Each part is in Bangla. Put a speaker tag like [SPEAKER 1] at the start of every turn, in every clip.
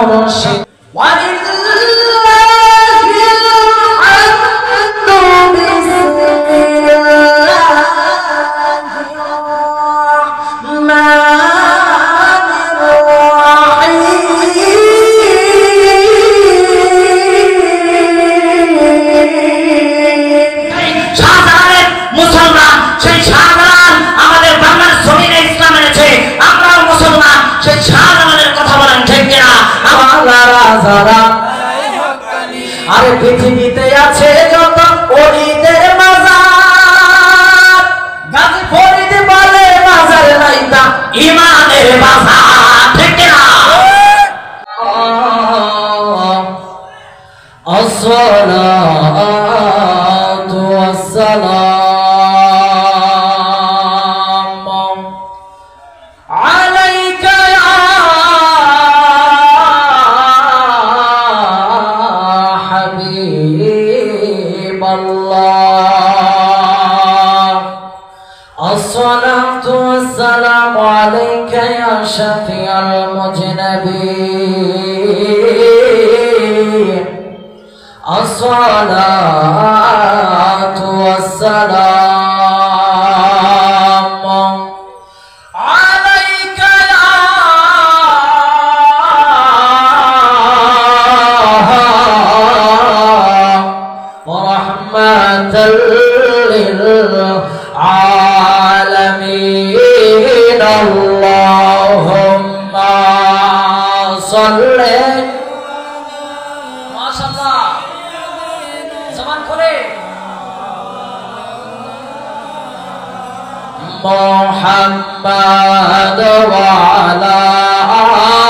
[SPEAKER 1] মুর্শিদ আরে পৃথিবীতে আছে যত ওলিদের মাজার, গাজী ফরিদ বলে মাজার নাই তা ইমানের বাজার, ঠিক না? আসসালাতু ওয়াসসালামু আলাইকা الصلاة والسلام عليك يا شفيع المذنبين الصلاة والسلام عليك يا رحمة للعالمين اللهم صل ما شاء الله زمان খুলে محمد وعلى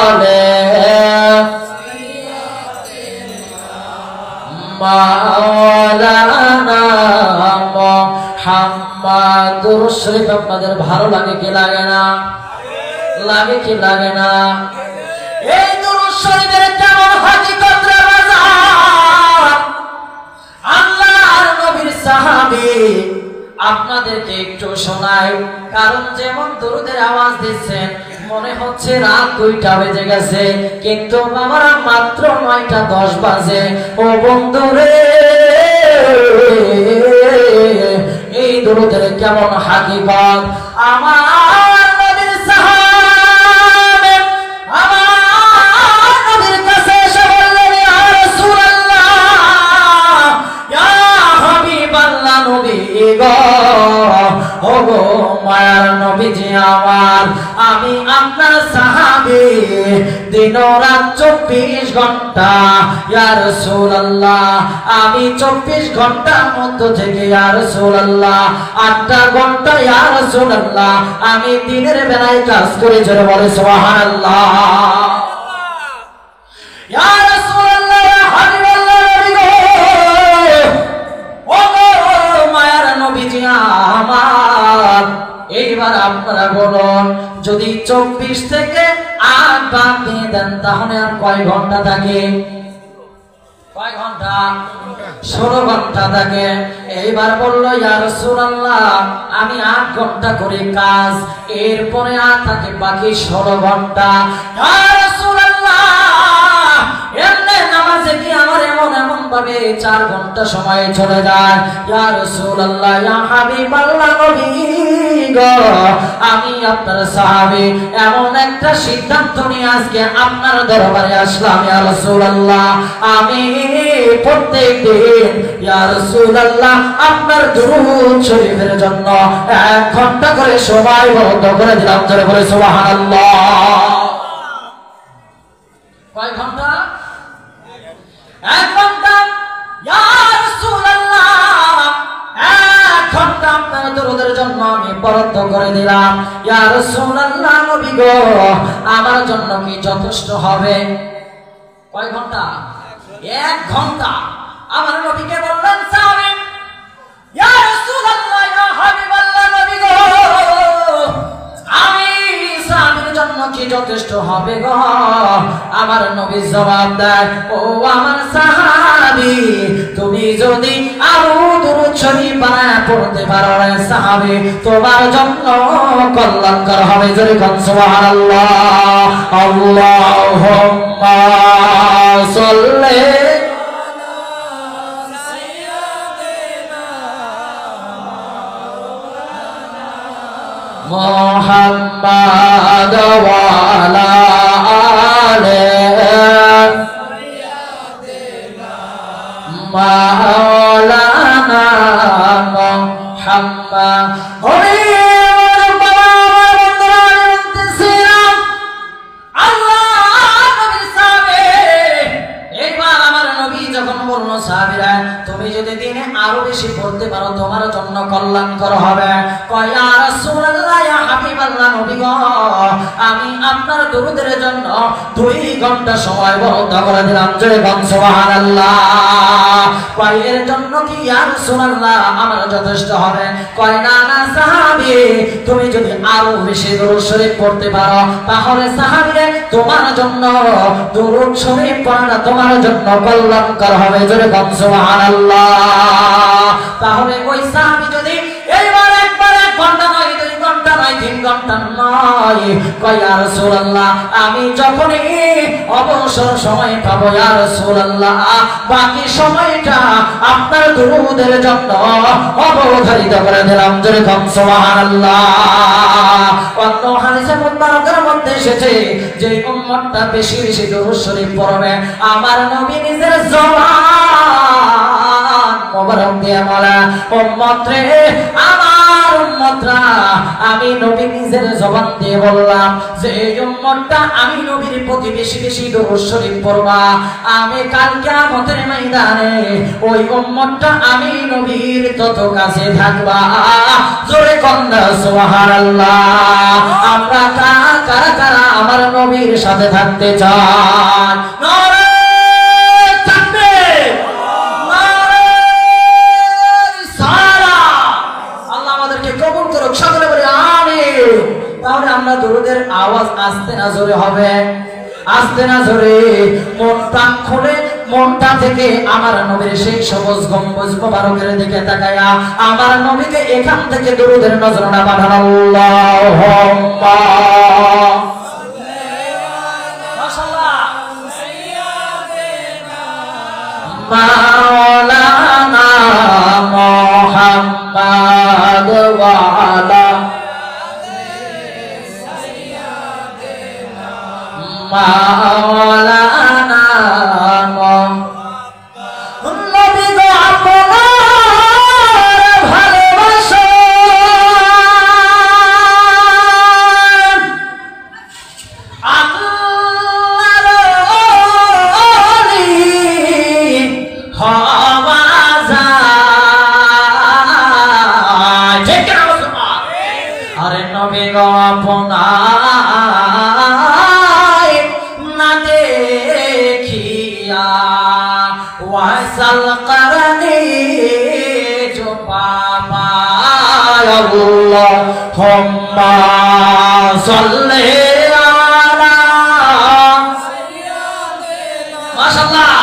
[SPEAKER 1] آله مولانا মুহাম্মাদুর শরীফ আপনাদের ভালো লাগে কি লাগে না? লাগে কি লাগে না? এই দুরূদ শরীফের কেমন হাকিকত রে বাজার, আল্লাহর নবীর সাহাবী আপনাদেরকে একটু শোনাই। কারণ যেমন দুরূদের আওয়াজ দিচ্ছেন মনে হচ্ছে রাত 2টা বেজে গেছে, কিন্তু বাবারা মাত্র 9টা 10 বাজে। ও বন্ধুরে, এই দুরূদের কেমন হাকিকত, আমার নবীর সাহাবী আমার নবীর কাছে এসে বললেন, ইয়া রাসূলুল্লাহ, ইয়া হাবিবাল্লাহ, নবী গো, ও গো মায়ার নবীজি আমার, আমি আপনার সাহাবী, দিন রাত 24 ঘন্টা, ইয়া রাসূলুল্লাহ, আমি 24 ঘন্টার মধ্য থেকে ইয়া রাসূলুল্লাহ 8টা ঘন্টা ইয়া রাসূলুল্লাহ আমি দিনের বেলায় কাজ করি। জোরে বলে সুবহানাল্লাহ। ইয়া রাসূলুল্লাহ, ইয়া হাবিবাল্লাহ, নবী গো, ও গো মায়ার নবীজি আমার, এইবার আপনারা বলুন, যদি 24 থেকে 8 বাদ দিয়ে দেন তাহলে আর কয় ঘন্টা থাকে? কয় ঘন্টা? 16 ঘন্টা থাকে। এইবার বলল, ইয়া রাসূলুল্লাহ, আমি 8 ঘন্টা করে কাজ, এরপরে আর থাকে বাকি 16 ঘন্টা। ইয়া রাসূলুল্লাহ, এমনি নামাজে কি আমার এমন ভাবে 4 ঘন্টা সময় চলে যায়? ইয়া রাসূলুল্লাহ, ইয়া হাবিবাল্লাহ, নবী গো, আমি আপনার সাহাবী, এমন একটা সিদ্ধান্ত নিয়ে আজকে আপনার দরবারে আসলাম। ইয়া রাসূলুল্লাহ, আমি প্রত্যেকদিন ইয়া রাসূলুল্লাহ আপনার দুরূদ শরীফের জন্য 1 ঘন্টা করে সময় বরাদ্দ করে দিলাম। জোরে বলে সুবহানাল্লাহ। কয় ঘন্টা? 1 ঘন্টা। ইয়া রাসূলুল্লাহ, 1 ঘন্টা আপনার দুরূদের জন্য আমি বরাদ্দ করে দিলাম। ইয়া রাসূলুল্লাহ, নবী গো, আমার জন্য কি যথেষ্ট হবে? কয় ঘন্টা? 1 ঘন্টা। আমার নবীকে বললেন, সাহাবী, ইয়া রাসূলুল্লাহ, ইয়া হাবিবাল্লাহ, নবী গো, আমি সাহাবীর জন্য কি যথেষ্ট হবে গো? আমার নবী জবাব দেয়, ও আমার সাহাবী, তুমি যদি আরো দুরূদ শরীফ বানায় পড়তে পারো রে সাহাবী, তোমার জন্য কল্যাণকর হবে। জোরে কোন সুবহানাল্লাহ। আল্লাহুম্মা মাওলানা মুহাম্মদ তুমি যদি দিনে আরো বেশি পড়তে পারো তোমার জন্য কল্যাণকর হবে। কয় ইয়া রাসূলুল্লাহ ইয়া হাবিবাল্লাহ নবী গো আমি আপনার দরুদের জন্য 2 ঘন্টা সময় বরাদ্দ করে দিলাম। জয় বল সুবহানাল্লাহ। কয় এর জন্য কি ইয়া রাসূলুল্লাহ আমার যথেষ্ট হবে? কয় না না সাহাবী তুমি যদি আরো বেশি দরুদ শরীফ পড়তে পারো তাহলে সাহাবীরে তোমার জন্য দরুদ শরীফ পড়া তোমার জন্য কল্যাণকর হবে। জয় বল সুবহানাল্লাহ। তাহলে ওই সাহাবী যদি এইবার একবার 1 ঘন্টা নয় 2 ঘন্টা নয় 3 ঘন্টা নয় কয় ইয়া রাসূলুল্লাহ আমি যখনই অবসর সময় পাবো ইয়া রাসূলুল্লাহ বাকি সময়টা আপনার দরুদের জন্য অবধারিত করে দিলাম। জোরে বল সুবহানাল্লাহ। অন্য হাদিসে মুবারকের মধ্যে এসেছে যে উম্মতটা বেশি বেশি দরুদ শরীফ পড়বে আমার নবী নিজের জবান মোবারক দিয়ে বলে উম্মত রে আমার উম্মতরা আমি নবী নিজের জবান দিয়ে বললাম যে এই উম্মতটা আমি নবীর প্রতি বেশি বেশি দরুদ শরীফ পড়বা আমি কাল কিয়ামতের ময়দানে ওই উম্মতটা আমি নবীর তত কাছে থাকবা। জোরে কন্যা সুবহানাল্লাহ। আমরা কারা কারা আমার নবীর সাথে থাকতে চান? নারে তাকবীর নারে রিসালাত। আল্লাহ আমাদেরকে কবুল করুক সকলে বলি আমিন। তাহলে আমরা দরুদের আওয়াজ আস্তে না জোরে হবে? আস্তে না জোরে? মন প্রাণ খুলে মনটা থেকে আমার নবীর সেই সবুজ গম্বুজ মোবারকের দিকে তাকায়া আমার নবীকে এখান থেকে দরুদের নজরানা পাঠান। আল্লাহুম্মা মাশাআল্লাহ মাওলানা মুহাম্মদ ওয়া আলা মাওলানা নবী গো আপনার ভালোবাসা আল্লাহর ওলি হওয়া যায়। ঠিক না মুসলমান? আরে নবী গো আপনার না দেখিয়া ওয়াসাল করনি जो पापा अल्लाहुम्मा सल्ली अला माशाअल्लाह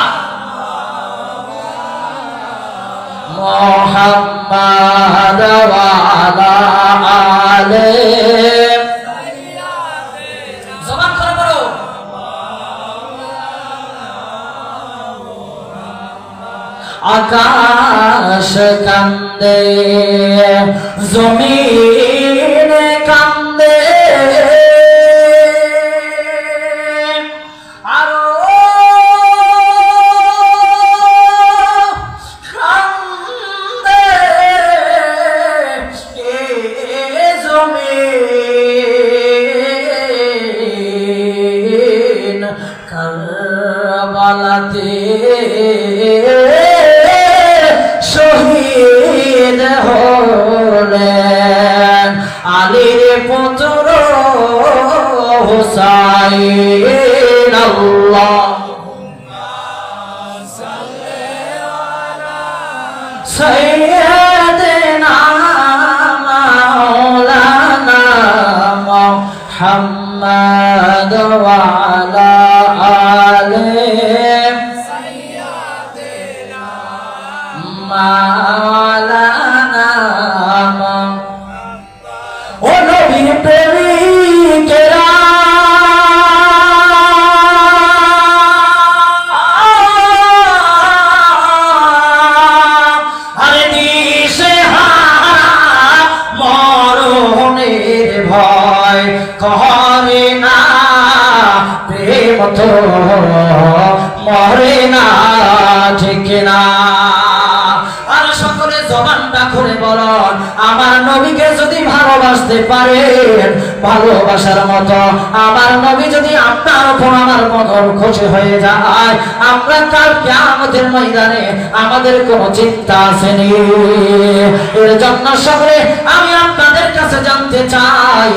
[SPEAKER 1] मुहम्मद व अला आले जबान করে বলো आकाश कांदे जमीन कांदे आरो कांदे ए जमीन करबलाते শহীদ হলেন আলীর পুত্র হুসাইন। আল্লাহুম্মা সাল্লি আলা সাইয়্যিদিনা মাওলানা মুহাম্মদ ওয়া আলা আলিহি মাওলানা ও নবীর প্রেমিকেরা আরে দিশেহারা মরণের ভয় করে না ঠিক কিনা? আর সকলে জবানটা খুলে বলুন, আমার নবীকে যদি ভালোবাসতে পারেন ভালোবাসার মতো, আমার নবী যদি আপনার উপর আমার মতন খুশি হয়ে যায়, আমরা কাল কিয়ামতের ময়দানে আমাদের কোনো চিন্তা আসেনি। এর জন্য সকলে আমি আপনাদের কাছে জানতে চাই,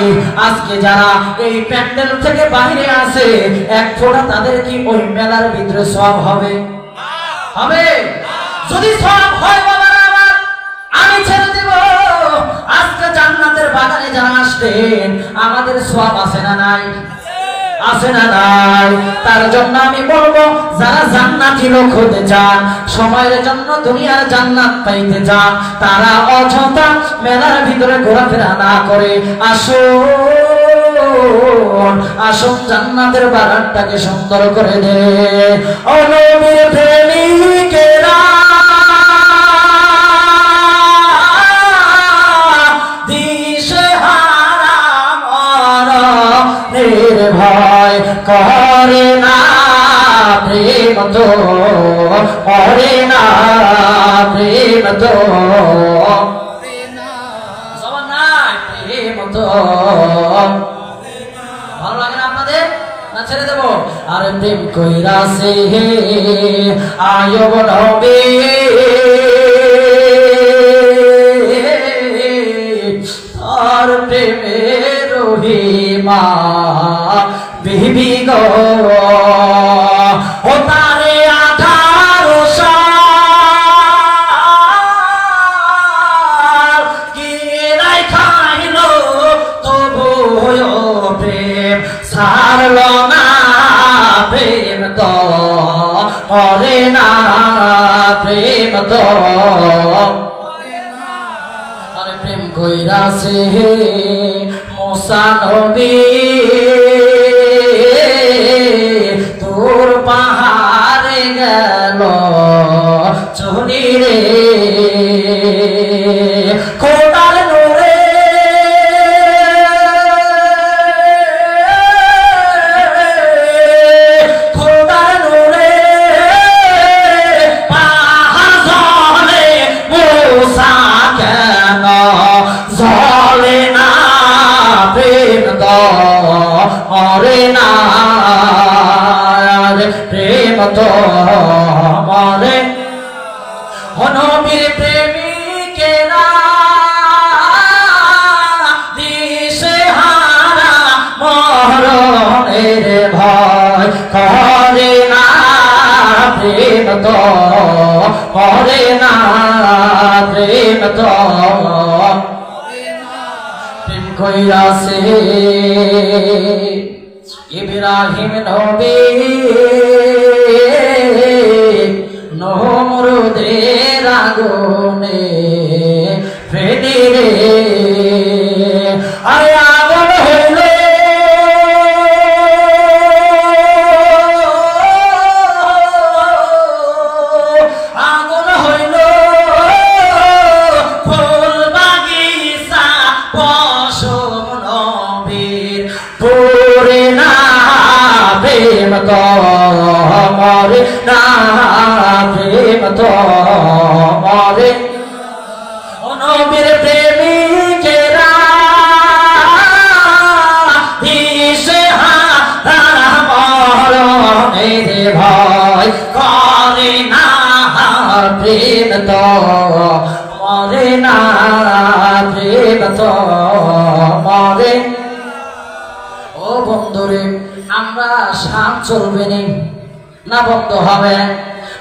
[SPEAKER 1] আজকে যারা এই প্যান্ডেল থেকে বাইরে আসে এক ফোঁটা তাদের কি ওই মেলার ভিতরে সওয়াব হবে? হবে? যদি সওয়াব হয় বাবারা আমার, আমি ছেড়ে দেব। আজকে জান্নাতের বাগানে যারা আসবেন আমাদের সওয়াব আছে না নাই? আছে না নাই? তার জন্য আমি বলবো, যারা জান্নাতি লোক হতে চান, সময়ের জন্য দুনিয়ার জান্নাত পাইতে চান, তারা অযথা মেলার ভিতরে ঘোরাফেরা না করে আসুন, আসুন জান্নাতের বাগানটাকে সুন্দর করে দে। ও নবীর প্রেমিকেরা, দিশেহারা মরণের ভয় করে না, প্রেম তো করে না, প্রেম তো সবার নাই, প্রেম তো ভালো লাগে না আপনাদের? না ছেড়ে দেবো? আর প্রেম কইরা সে আয়ব নবী, আর প্রেমের রহিমা বিবি গো, ও তারে 18 সাল কি নাই খাইল তবু প্রেম সারল না, প্রেম তো করে না, প্রেম তো প্রেম কইরা সে মুসা নবী, তোর পাহাড়ে গেল চুরি রে, খোদার নূরে খোদার নূরে পাহাড় জলে মুসা কেন জলে না, প্রেম তো মরে না, প্রেম তো মরে। নবীর প্রেমিকেরা দিশেহারা মরণের ভয় করে না, প্রেম তো করে না, প্রেম তো প্রেম কইরা সে ইব্রাহিম নবী, নমরুদের আগুনে ফেলে রে, আরে আগুন হইল আগুন হইল ফুল বাগিচা পশম নবীর পুরে না, প্রেম তো মরে না, প্রেম তো মরে। ও নবীর প্রেমিকেরা দিশেহারা মরণের ভয় করে না, প্রেম তো মরে না, প্রেম তো মরে। ও বন্ধুরে, আমরা শান চলবে না বন্ধ হবে?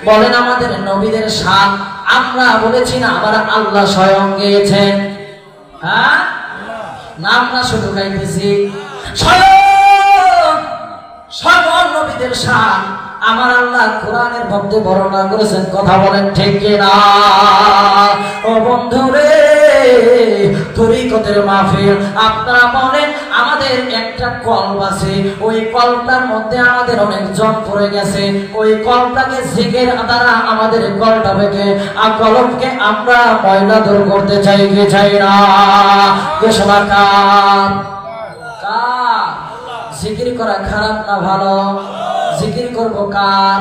[SPEAKER 1] বলেন আমাদের নবীদের শান আমরা বলেছি না, আবার আল্লাহ স্বয়ং গেয়েছেন? হ্যাঁ না, আমরা শুধু গাইতেছি? স্বয়ং সকল নবীদের শান আমার আল্লাহ কোরআনের মধ্যে বর্ণনা করেছেন। কথা বলেন ঠিক কিনা? ও বন্ধুরে, তরিকতের মাহফিল আপনারা বলেন, আমাদের একটা কলব আছে, ওই কলটার মধ্যে আমাদের অনেক জন পড়ে গেছে, ওই কলটাকে জিকির দ্বারা আমাদের কলটাকে আর কলবকে আমরা ময়লা দূর করতে চাই কি চাই না? জিকির করা খারাপ না ভালো? জিকির করবো কার?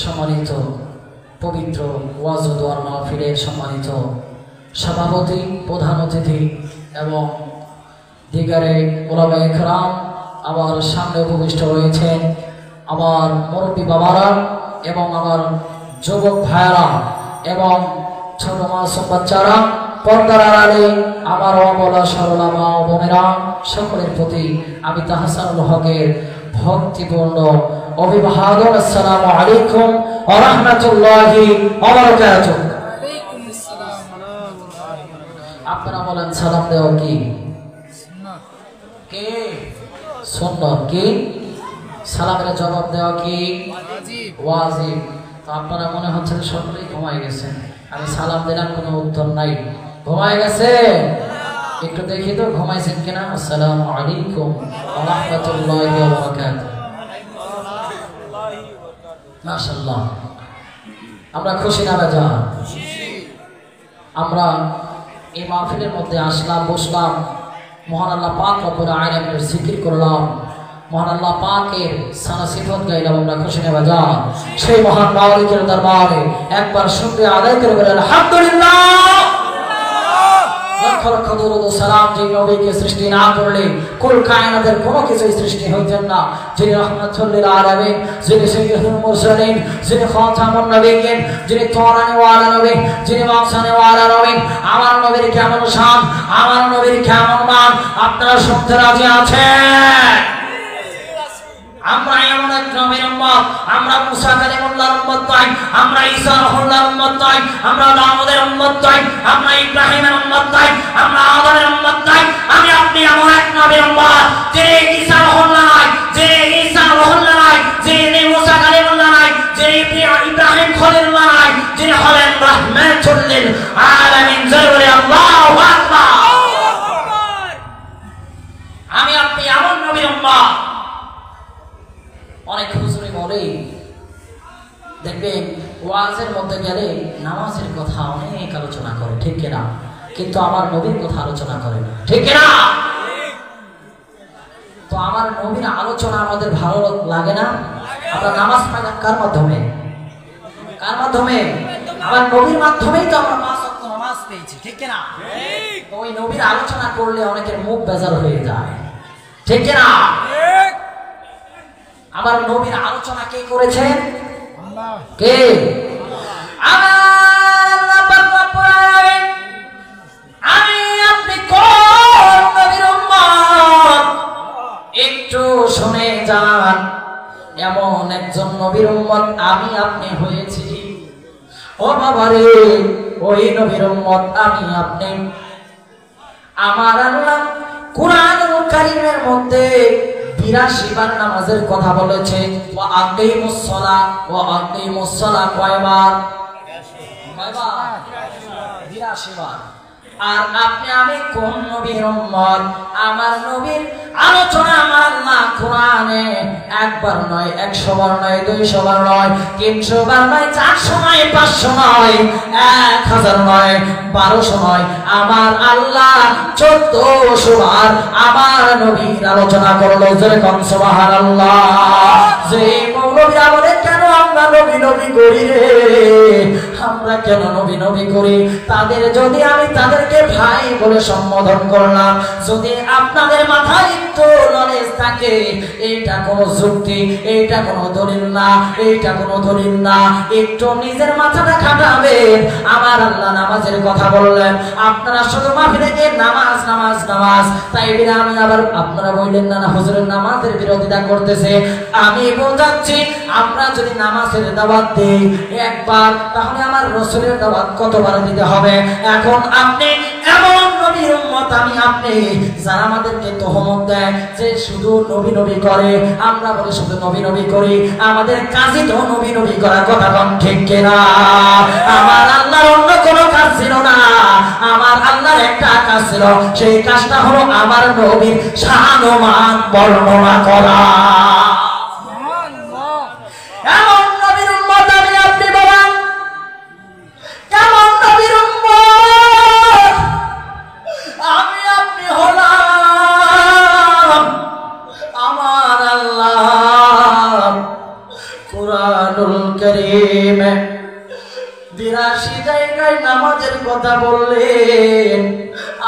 [SPEAKER 1] সম্মানিত পবিত্র ওয়াজ ও দোয়ার মাহফিলের সম্মানিত সভাপতি, প্রধান অতিথি এবং দিগারে ওলামায়ে কেরাম, আমার সামনে উপবিষ্ট রয়েছেন আমার মুরব্বী বাবারা এবং আমার যুবক ভাইয়েরা এবং ছোট মাসুম বাচ্চারা, পর্দার আড়ালে আমার অবলা সরলা মা ও বোনেরা, সকলের প্রতি আমি তাহসানুল হকের ভক্তিপূর্ণ অভিবাদন। আসসালামু আলাইকুম ওয়া রাহমাতুল্লাহি ওয়া বারাকাতুহু। আপনারা বলেন সালাম দেওয়া কি সুন্নাত, কি সালামের জবাব দেওয়া কি ওয়াজিব? তো আপনারা মনে হচ্ছে সকলেই ঘুমায় গেছেন, আমি সালাম দিলাম কোনো উত্তর নাই, ঘুমায় গেছে? একটু দেখি তো ঘুমাইছেন কিনা। আসসালামু আলাইকুম ওয়া রাহমাতুল্লাহি ওয়া বারাকাতুহু। মাশাআল্লাহ, আমরা খুশি না বাজা? আমরা এই মাহফিলের মধ্যে আসলাম, বসলাম, মহান আল্লাহ পাক রব্বুল আলামিনের জিকির করলাম, মহান আল্লাহ পাকের সানা সিফত গাইলাম। আমরা খুশি না বাজা? সেই মহান মালিকের দরবারে একবার শুকরিয়া আদায় করে বলেন আলহামদুলিল্লাহ। লক্ষ লক্ষ দরুদ ও সালাম যে নবীকে সৃষ্টি না করলে কুল কায়নাতের কোনো কিছুই সৃষ্টি হইতেন না, যিনি রাহমাতুল লিল আলামিন, যিনি সাইয়্যিদুল মুরসালিন, যিনি খাতামুন নবিয়্যিন, যিনি তোরানি ওয়ালা নবী, যিনি মাসানি ওয়ালা নবী। আমার নবীর কেমন শান, আমার নবীর কেমন মান, আপনারা শুনতে রাজি আছেন? আমরা এমন এক নবীর উম্মত, আমরা মুসা কালিমুল্লাহর উম্মত নই, আমরা ঈসা রূহুল্লাহর উম্মত নই, আমরা দাউদের উম্মত নই, আমরা ইব্রাহিমের উম্মত নই, আমরা আদমের উম্মত নই। আমি আপনি এমন এক নবীর উম্মত যে ঈসা রূহুল্লাহ নয়, যে ঈসা রূহুল্লাহ নয়, যে মুসা কালিমুল্লাহ নয়, যে ইব্রাহিম খলিলুল্লাহ নয়, যিনি হলেন রাহমাতুল লিল আলামিন। জোরে আল্লাহু আকবার। আমি আপনি এমন নবীর উম্মত। অনেক হুজুরে বলে দেখবেন ওয়াজের মধ্যে গেলে নামাজের কথা অনেক আলোচনা করে, ঠিক কিনা? কিন্তু আমার নবীর কথা আলোচনা করে না, ঠিক কিনা? তো আমার নবীর আলোচনা আমাদের ভালো লাগে না? আমরা নামাজ পাইলাম কার মাধ্যমে? কার মাধ্যমে? আমার নবীর মাধ্যমেই তো আমরা পাঁচ ওয়াক্ত নামাজ পেয়েছি, ঠিক কিনা? তো ওই নবীর আলোচনা করলে অনেকের মুখ বেজার হয়ে যায়, ঠিক কিনা? আমার নবীর আলোচনা কে করেছেন? কে? আমি আপনি কোন নবীর উম্মত একটু শুনে যান। এমন একজন নবীর উম্মত আমি আপনি হয়েছি। ও বাবারে, ওই নবীর উম্মত আমি আপনি। আমার আল্লাহ কুরআনুল কারীমের মধ্যে ৮২ বার নামাজের কথা বলেছে। ওয়া আকিমুস সালাহ, ওয়া আকিমুস সালাহ কয়বার? ৮২ বার। আর আপনি আমি কোন নবীর উম্মত? আমার নবীর আলোচনা আমার আল্লাহ কোরআনে একবার নয়, ১০০ বার নয়, ২০০ বার নয়, ৩০০ বার নয়, ৪০০ নয়, ৫০০ নয়, ১০০০ নয়, ১২০০ নয়, আমার আল্লাহ ১৪০০ বার আমার নবীর আলোচনা করলো। জোরে কোন সুবহানাল্লাহ। যে মৌলবীরা বলে কেন আমরা নবী নবী করি রে, আমরা কেন নবী নবী করি? তাদের যদি আমি তাদেরকে ভাই বলে সম্বোধন করলাম, যদি আপনাদের মাথায় একটু নলেজ থাকে, এইটা কোনো যুক্তি, এইটা কোনো দলিল না, এইটা কোনো দলিল না, একটু নিজের মাথাটা খাটাবেন। আমার আল্লাহ নামাজের কথা বললেন, আপনারা শুধু মাহফিলে গিয়ে নামাজ নামাজ নামাজ, তাই বিনা আমি আবার আপনারা বললেন না হুজুরের নামাজের বিরোধিতা করতেছে। আমি বোঝাচ্ছি, আমরা যদি নামাজের দাওয়াত দেই একবার, তাহলে আমার রাসূলের দাওয়াত কতবার দিতে হবে? এখন আপনি এমন নবীর উম্মত আমি আপনি, যারা আমাদেরকে তোহমত দেয় যে শুধু নবী নবী করে, আমরা বলি শুধু নবী নবী করি, আমাদের কাজই তো নবী নবী করা, কথা কম ঠিক কিনা? আমার আল্লাহর অন্য কোনো কাজ ছিল না, আমার আল্লাহর একটা কাজ ছিল, সেই কাজটা হলো আমার নবীর শান ও মান বর্ণনা করা। এমন নবীর উম্মত আমি আপনি বলেন, কেমন নবীর উম্মত আমি আপনি হলাম? আমার আল্লাহ কোরআন কোরআনুল কারীম 82 জায়গায় নামাজের কথা বললেন,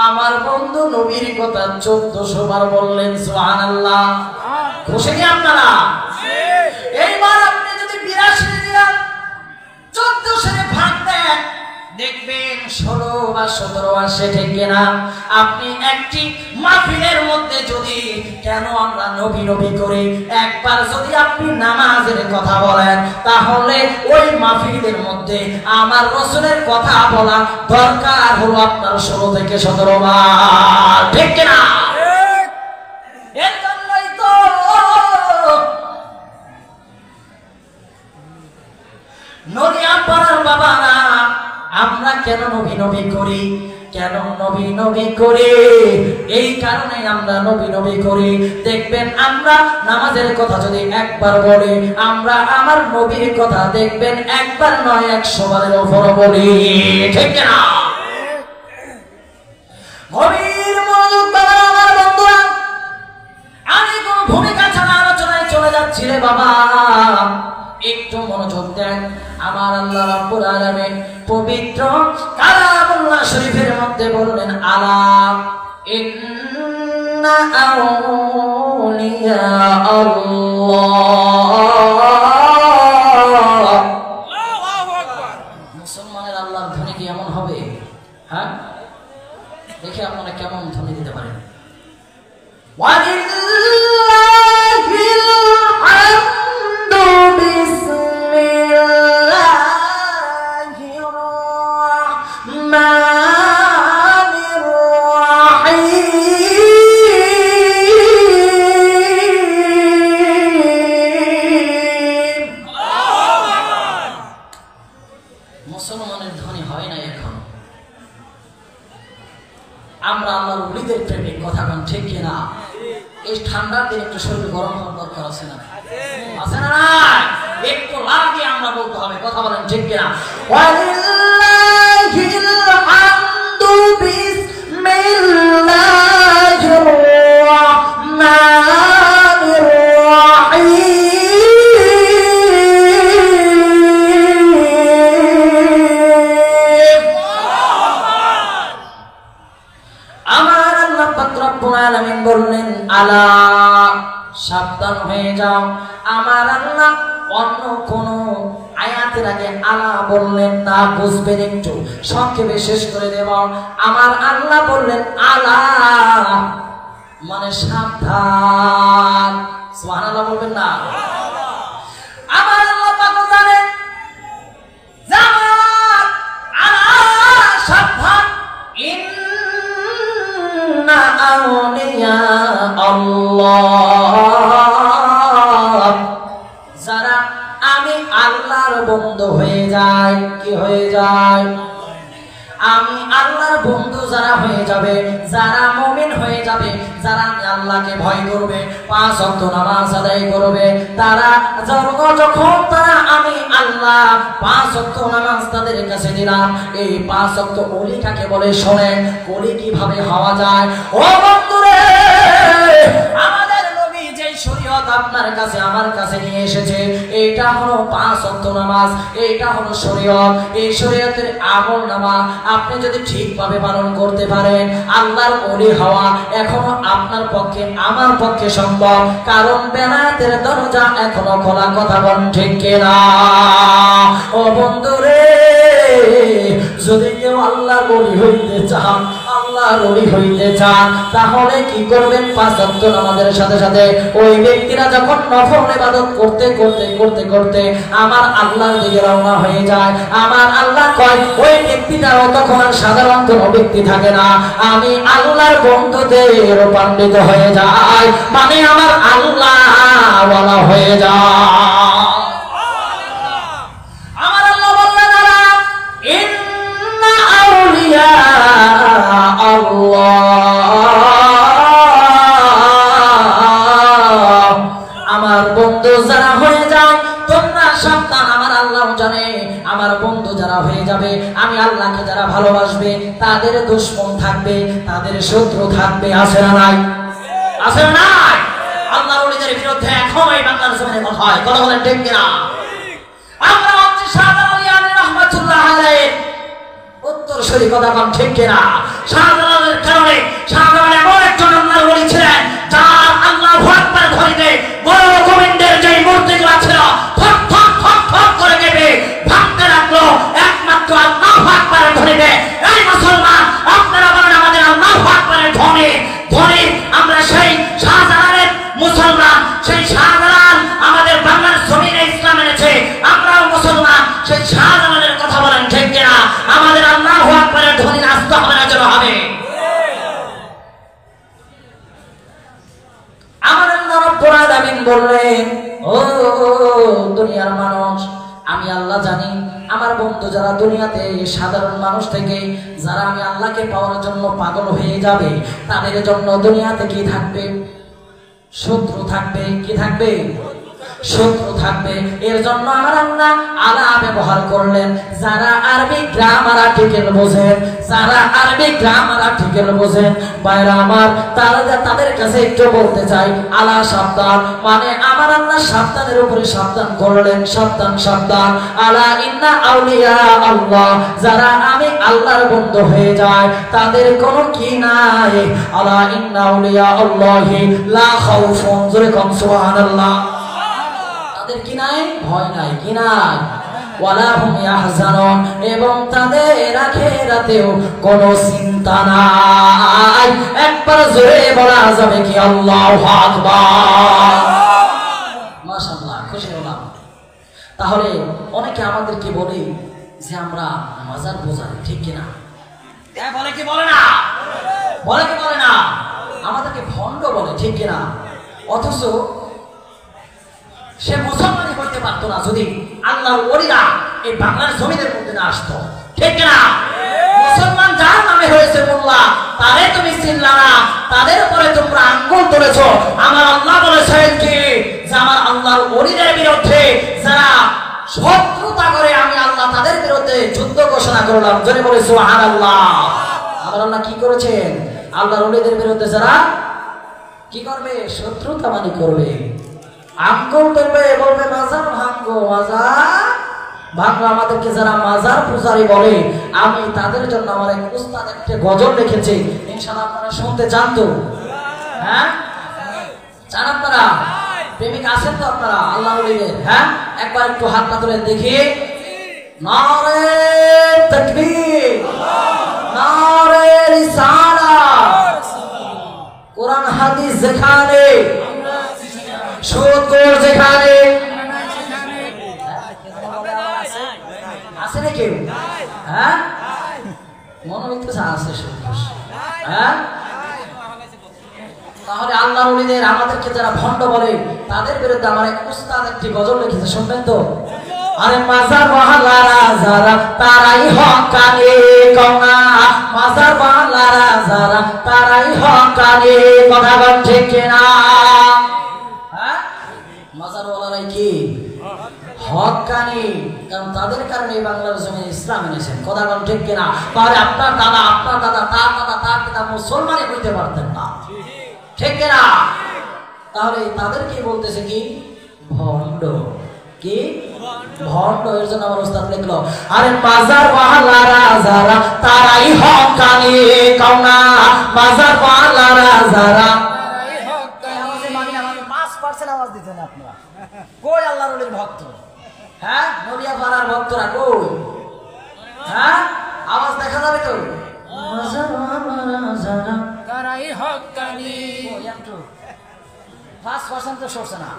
[SPEAKER 1] আমার বন্ধু নবীর কথা 1400 বার বললেন। সুবহানাল্লাহ। খুশি কি আপনারা? এইবার আপনি যদি 82 দিয়া 1400 এ ভাগ দেন, দেখবেন 16 বা 17 আসে, ঠিক কিনা? আপনি একটি মাহফিলের মধ্যে যদি কেন আমরা নবী নবী করি, একবার যদি আপনি নামাজের কথা বলেন, তাহলে ওই মাহফিলের মধ্যে আমার রাসূলের কথা বলা দরকার হলো আপনার 16 থেকে 17 বার, ঠিক কিনা? এর জন্যই তো নদিয়া পাড়ার বাবারা আমরা কেন নবী নবী করি, কেন নবী নবী করি? এই কারণে আমরা নবী নবী করি। দেখবেন আমরা নামাজের কথা যদি একবার বলি, আমরা আমার নবীর কথা দেখবেন একবার নয় 100 বারের উপর বলি, ঠিক না? গভীর মনোযোগ বাবা, আমার বন্ধুরা, আমি কোন ভূমিকা ছাড়া আলোচনায় চলে যাচ্ছি রে বাবা, একটু মনোযোগ দেন। আমার আল্লাহ রাব্বুল আলামিন পবিত্র কালামুল্লাহ শরীফের মধ্যে বললেন, আলা ইন্না আউলিয়া আল্লাহ। আল্লাহু আকবার। মুসলমানের আল্লাহর ধ্বনি কি এমন হবে? হ্যাঁ, দেখি আপনারা কেমন ধ্বনি দিতে পারেন। ওয়ালিল্লাহিল হামদু বিসমিল্লাহির রাহমানির রাহিম। মুসলমানের ধ্বনি হয় না এখন। আমরা আল্লাহর ওলিদের প্রেমিক, কথা বলেন ঠিক কিনা? এই ঠান্ডার দিনে একটু শরীর গরম হওয়ার দরকার আছে না? আছে না? একটু লাগে আমরা বলতে হবে, কথা বলেন ঠিক কিনা? ওয়ালিল্লাহিল হামদু বিসমিল্লাহির রাহমানির রাহিম। আমার আল্লাহ পাক রব্বুল আলামিন বললেন, আলা, সাবধান হয়ে যাও। আমার আল্লাহ অন্য কোন আয়াতের আগে আলা বললেন না, বুঝবেন একটু সংক্ষেপে শেষ করে দেব। আমার আল্লাহ বললেন আলা মানে সাবধান। সুবহানাল্লাহ বলবেন না? আমার আল্লাহ পাক জানেন জামাত আলা সাবধান, ইন্না আউলিয়া আল্লাহ, যারা আমি আল্লাহর বন্ধু হয়ে যায়, কি হয়ে যায়? আমি আল্লাহর বন্ধু যারা হয়ে যাবে, যারা মুমিন হয়ে যাবে, যারা আল্লাহকে ভয় করবে, 5 ওয়াক্ত নামাজ আদায় করবে, তারা যখন তারা আমি আল্লাহ 5 ওয়াক্ত নামাজ তাদের কাছে দিলাম, এই 5 ওয়াক্ত ওলি কাকে বলে শোনেন, ওলি কিভাবে হওয়া যায়? ও বন্ধুরে, আমাদের নবী যে শরীয়ত আপনার কাছে আমার কাছে নিয়ে এসেছে, এইটা হলো 5 ওয়াক্ত নামাজ, এইটা হলো শরীয়ত। এই শরীয়তের আমলনামা আপনি যদি ঠিকভাবে পালন করতে পারেন, আল্লাহর ওলি হওয়া এখনো আপনার পক্ষে আমার পক্ষে সম্ভব, কারণ বেলায়েতের দরজা এখনো খোলা, কথা বল ঠিক কিনা? ও বন্ধুরে, যদি কেউ আল্লাহর ওলি হইতে চান, আল্লাহর ওলি হইতে চান, তাহলে কি করবেন? 5 ওয়াক্ত নামাজের সাথে সাথে ওই ব্যক্তিরা যখন নফল ইবাদত করতে করতে করতে করতে আমার আল্লাহর দিকে রওনা হয়ে যায়, আমার আল্লাহ কয় ওই ব্যক্তিটাও তখন আর সাধারণ কোনো ব্যক্তি থাকে না, আমি আল্লাহর বন্ধুতে রূপান্তরিত হয়ে যায়, মানে আমার আল্লাহ ওয়ালা হয়ে যায়। আমার আল্লাহ বললেন, ইন্না আউলিয়া আল্লাহ, আমার বন্ধু যারা হয়ে যায়, তোমরা সাবধান। আমার আল্লাহ জানে আমার বন্ধু যারা হয়ে যাবে, আমি আল্লাহকে যারা ভালোবাসবে, তাদের দুশমন থাকবে, তাদের শত্রু থাকবে, আছে না নাই? আছে না নাই? আল্লাহর ওলিদের বিরুদ্ধে এখন এই বাংলার জমিনে কথা হয়, কথা বলেন ঠিক কিনা? ঈশ্বরী কথা বল ঠিক কিনা? শাহজালালের কারণে শাহজালাল এমন একজন আল্লাহর ওলি ছিলেন যার আল্লাহু আকবার ধরিতে বড় গোবিন্দের যে মূর্তিগুলো ছিল থক থক থক থক করে কেঁপে ভাঙতে লাগলো একমাত্র আল্লাহু আকবারের ধরিতে। এই মুসলমান আপনারা বলেন আমাদের আল্লাহু আকবারের ধ্বনি ধ্বনি আমরা সেই শাহজালালের মুসলমান, সেই শাহজালাল আমাদের বাংলার জমিনে ইসলাম এনেছে, আমরাও মুসলমান, সেই শাহজালালের কথা বলেন ঠিক কিনা? আমাদের আল্লাহু আকবারের ধ্বনি আসতে হবে না, যেন হবে। আমাদের রব্বুল আলামিন বললেন, ও দুনিয়ার মানুষ, আমি আল্লাহ জানি আমার বন্ধু যারা দুনিয়াতে সাধারণ মানুষ থেকে যারা আমি আল্লাহকে পাওয়ার জন্য পাগল হয়ে যাবে, তাদের জন্য দুনিয়াতে কি থাকবে? শত্রু থাকবে। কি থাকবে? শত্রু থাকবে। এর জন্য আমার আল্লাহ আলা ব্যবহার করলেন। যারা আরবি গ্রামার আর্টিকেল বোঝেন, যারা আরবি গ্রামার আর্টিকেল বোঝেন ভাইরা আমার, তাদের কাছে একটু বলতে চাই, আলা সাবধান মানে আমার আল্লাহ সাবধানের উপরে সাবধান করলেন। সাবধান সাবধান, আলা ইন্না আউলিয়া আল্লাহ, যারা আমি আল্লাহর বন্ধু হয়ে যায় তাদের কোনো কি নাই। আলা ইন্না আউলিয়া আল্লাহি লা খাউফুন, জোরে কোন সুবহানাল্লাহ। তাদের কি নাই? ভয় নাই। কি নাই? ওয়ালা হুম ইয়াহজানুন, এবং তাদের আখিরাতেও কোনো চিন্তা নাই। একবার জোরে বলা যাবে কি আল্লাহু আকবার? মাশাআল্লাহ, খুশি হলাম। তাহলে অনেকে আমাদেরকে বলে যে আমরা মাজার পূজারি, ঠিক কিনা? বলে কি বলে না? বলে কি বলে না? আমাদেরকে ভণ্ড বলে, ঠিক কিনা? অথচ সে মুসলমানই হইতে পারতো না যদি আল্লাহর ওলিরা এই বাংলার জমিনের মধ্যে না আসতো, ঠিক না? মুসলমান যার নামে হয়েছে মোল্লা, তারে তুমি চিনলা না, তাদের উপরে তোমরা আঙ্গুল তুলেছো। আমার আল্লাহ বলেছেন কি যে আমার আল্লাহর ওলিদের বিরুদ্ধে যারা শত্রুতা করে আমি আল্লাহ তাদের বিরুদ্ধে যুদ্ধ ঘোষণা করলাম। জোরে বলে সুবহানাল্লাহ। আমার আল্লাহ কি করেছেন? আল্লাহর ওলিদের বিরুদ্ধে যারা কি করবে? শত্রুতা মানে করবে, আঙ্গুল তুলবে, বলবে মাজার ভাঙ্গো, মাজার ভাঙ্গো। আমাদেরকে যারা মাজার পূজারি বলে, আমি তাদের জন্য আমার এক উস্তাদ একটা গজল লিখেছি, ইনশাআল্লাহ আপনারা শুনতে চান তো? হ্যাঁ, চান আপনারা? প্রেমিক আছেন তো আপনারা আল্লাহর ওলিদের? হ্যাঁ, একবার একটু হাতটা তুলে দেখি। নারে তাকবীর, নারে রিসালাত। কোরআন হাদিস যেখানে, সুদখোর যেখানে আছে না কেউ? হ্যাঁ, মনে হইতেছে আছে সুদখোর। হ্যাঁ, তাহলে আল্লাহর ওলিদের আমাদেরকে যারা ভণ্ড বলে তাদের বিরুদ্ধে আমার এক উস্তাদ একটি গজল লিখেছে, শুনবেন তো? আরে মাজার ওয়ালারা যারা তারাই হক্কানি কওনা, মাজার ওয়ালারা যারা তারাই হক্কানি, কথা বল ঠিক কিনা? হ্যাঁ, মাজার ওয়ালারাই কি হক্কানি? কারণ তাদের কারণে বাংলার জমিনে ইসলাম এনেছেন, কথা বল ঠিক কিনা? তাহলে আপনার দাদা, আপনার দাদা, তার দাদা, তার পিতা মুসলমানই হইতে পারতেন না, ঠিক কিনা? তাহলে তাদেরকে বলতেছে কি? ভণ্ড। কি? ভণ্ড। এর জন্য আমার উস্তাদ লিখলো, আরে মাজার ওয়ালারা যারা তারাই হক্কানি কওনা, মাজার ওয়ালারা যারা তারাই হক্কানি। আমাদের মানে আমাদের 5% আওয়াজ দিতেন আপনারা। কই আল্লাহর ওলির ভক্ত? হ্যাঁ, নলিয়া পাড়ার ভক্তরা কই? হ্যাঁ, আওয়াজ দেখা যাবে তো? মাজার ওয়ালারা যারা তারাই হক্কানি। 5% তো সরছে না।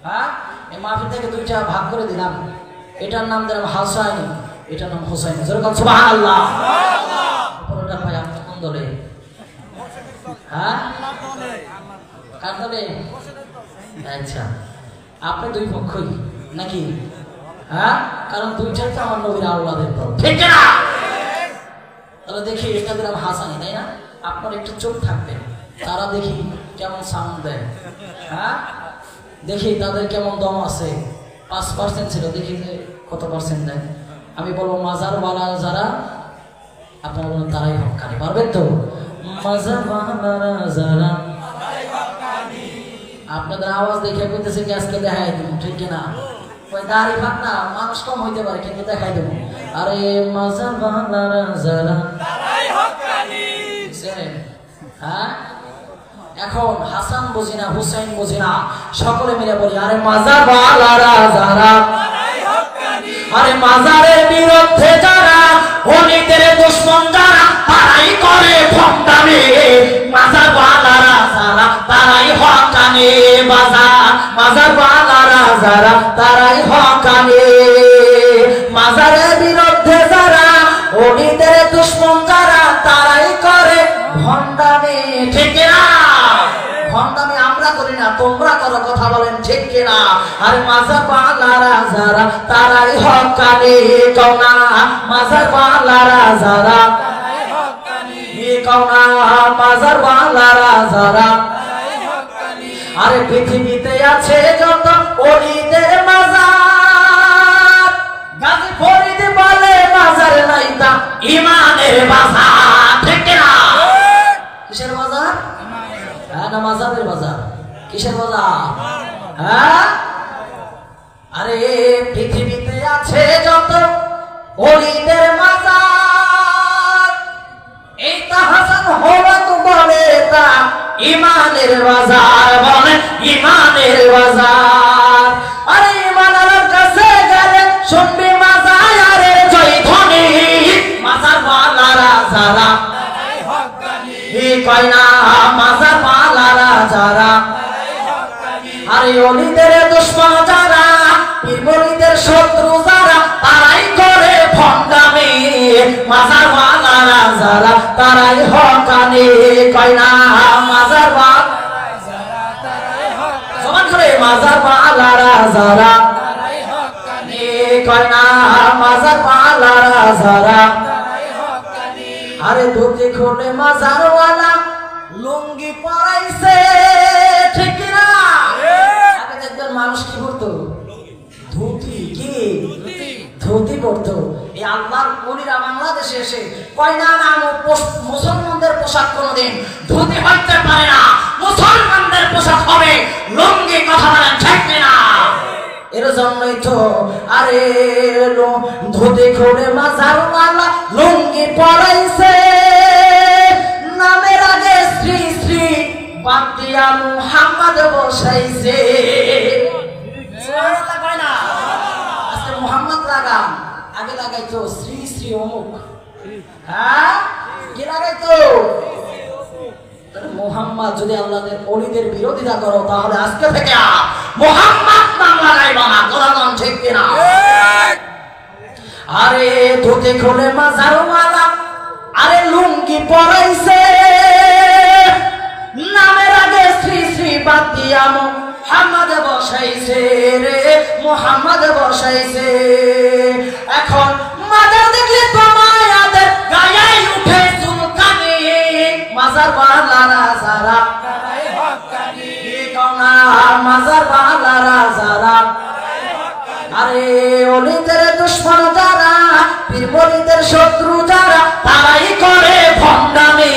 [SPEAKER 1] হ্যাঁ, এই মাহফিল থেকে দুইটা ভাগ করে দিলাম, এটার নাম দিলাম হাসাইনি, এটার নাম হুসাইনি। যেরকম সুবহানাল্লাহ। পুরোটা ভাই আপনি কোন দলে? হ্যাঁ, কার দলে? আচ্ছা, আপনি দুই পক্ষই নাকি? হ্যাঁ, কারণ দুইটাই তো আমার নবীর আওলাদের দল, ঠিক না? তাহলে দেখি এটা দিলাম হাসানি, তাই না? আপনার একটু চোখ থাকবে, তারা দেখি কেমন সাউন্ড দেয়। হ্যাঁ, দেখি তাদের কেমন দম আছে। 5% ছিল, দেখি যে কত পার্সেন্ট দেয়। আমি বলবো মাজার ওয়ালা যারা, আপনারা বলুন তারাই হক্কানি। পারবেন তো? মাজার ওয়ালারা যারা। আপনাদের আওয়াজ দেখে বলতেছে কি আজকে দেখাই দিন, ঠিক কিনা? ওই দাড়ি ফাঁক না মানুষ কম হইতে পারে, কিন্তু দেখাই দেবো। আরে মাজার বাংলারা যারা তারাই হক্কানি। হ্যাঁ, এখন হাসান বুঝি না, হুসাইন বুঝি না, সকলে মিলে বলি আরে মাজার বাংলারা যারা তারাই হক্কানি। আরে মাজারের বিরুদ্ধে যারা, অলিদের দুশমন যারা, তারাই করে ভণ্ডামি। মাজার বাংলারা যারা তারাই হক্কানি। মাজার বাংলারা যারা তারাই হক্কানি। মাজারের বিরুদ্ধে যারা, অলিদের দুশমন যারা, তারাই করে ভণ্ডামি। ঠিক না? ভণ্ডামি আমরা করি না, তোমরা করো, কথা বলেন ঠিক কিনা? আর মাজার বাংলারা যারা তারাই হক্কানি। কওনা মাজার বাংলারা যারা তারাই হক্কানি। কওনা মাজার বাংলারা যারা তারাই হক্কানি। আরে পৃথিবীতে আছে যত অলিদের মাজার, গাজী ফরিদ বলে মাজার নাই তা ইমানের বাজার। ঠিক না? কিসের বাজার? না মাজারের বাজার। কিসের বাজার? হ্যাঁ, আরে পৃথিবীতে আছে যত অলিদের মাজার, এই হাসান হওয়াত বলে তা ইমানের বাজার। বলে ইমানের বাজার। আরে ইমানের কাছে গেলে শুনবি মাজারের জয় ধ্বনি। মাজার বালারা যারা তারাই হক্কানি। কয় না মাজার বালারা যারা তারাই হক্কানি। আরে অলিদের দুশমন যারা, পীর মুরিদের শত্রু যারা, তারাই করে ভণ্ডামি। মাজার বালারা যারা তারাই হক্কানি। কয় না মাজার বালারা যারা তারাই হক্কানি। জবান করে মাজার বালারা যারা তারাই হক্কানি। কয় না মাজার বালারা যারা তারাই হক্কানি। আরে ধুতি খুলে মাজারওয়ালা লুঙ্গি পরাইছে। ঠিক না? আগে দেখবেন মানুষ কি করতো? ধুতি। কি ধুতি পরতো। এই আল্লাহর ওলিরা বাংলাদেশে এসে কয় না না মুসলমানদের পোশাক কোনোদিন ধুতি হইতে পারে না, মুসলমানদের পোশাক হবে লুঙ্গি। কথা বলেন ঠিক না? এর জন্যই তো আরে ধুতি খুলে মাজারওয়ালা লুঙ্গি পরাইছে। নামের আগে শ্রী শ্রী বাদ দিয়া মুহাম্মদ বসাইছে। আজকে মুহাম্মদ লাগাম, আগে লাগাইতো শ্রী শ্রী অমুক। হ্যাঁ, কি লাগাইতো? মুহাম্মদ। যদি আল্লাহদের ওলিদের বিরোধিতা করো তাহলে আজকে থেকে মুহাম্মদ নাম লাগাইবা না। কোরআন ঠিক কিনা? আরে ধুতি খুলে মাজারওয়ালা আরে লুঙ্গি পরাইছে। নামের আগে শ্রী শ্রী বাদ দিয়া মুহাম্মদ বসাইছে রে, মুহাম্মদ বসাইছে। এখন মাজার দেখলে তো মায়াদের গায়ে উঠে চুলকানি। মাজার বালারা যারা তারাই হক্কানি। কওনা মাজার বালারা যারা তারাই হক্কানি। আরে অলিদের দুশমন যারা, পীর মুরিদের শত্রু যারা, তারাই করে ভণ্ডামি।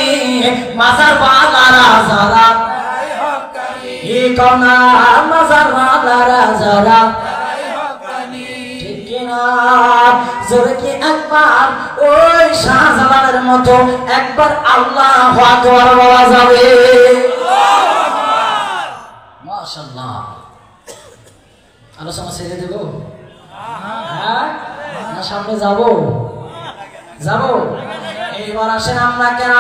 [SPEAKER 1] মাজার বালারা যারা তারাই হক্কানি। কওনা মাজার বালারা যারা তারাই হক্কানি। ঠিক কিনা? জোরে কি একবার ওই শাহজালালের মতো একবার আল্লাহু আকবার বলা যাবে? মাশাআল্লাহ। আলোচনা ছেড়ে দেব? হ্যাঁ, না সামনে যাব? এইবার আসেন আমরা কেন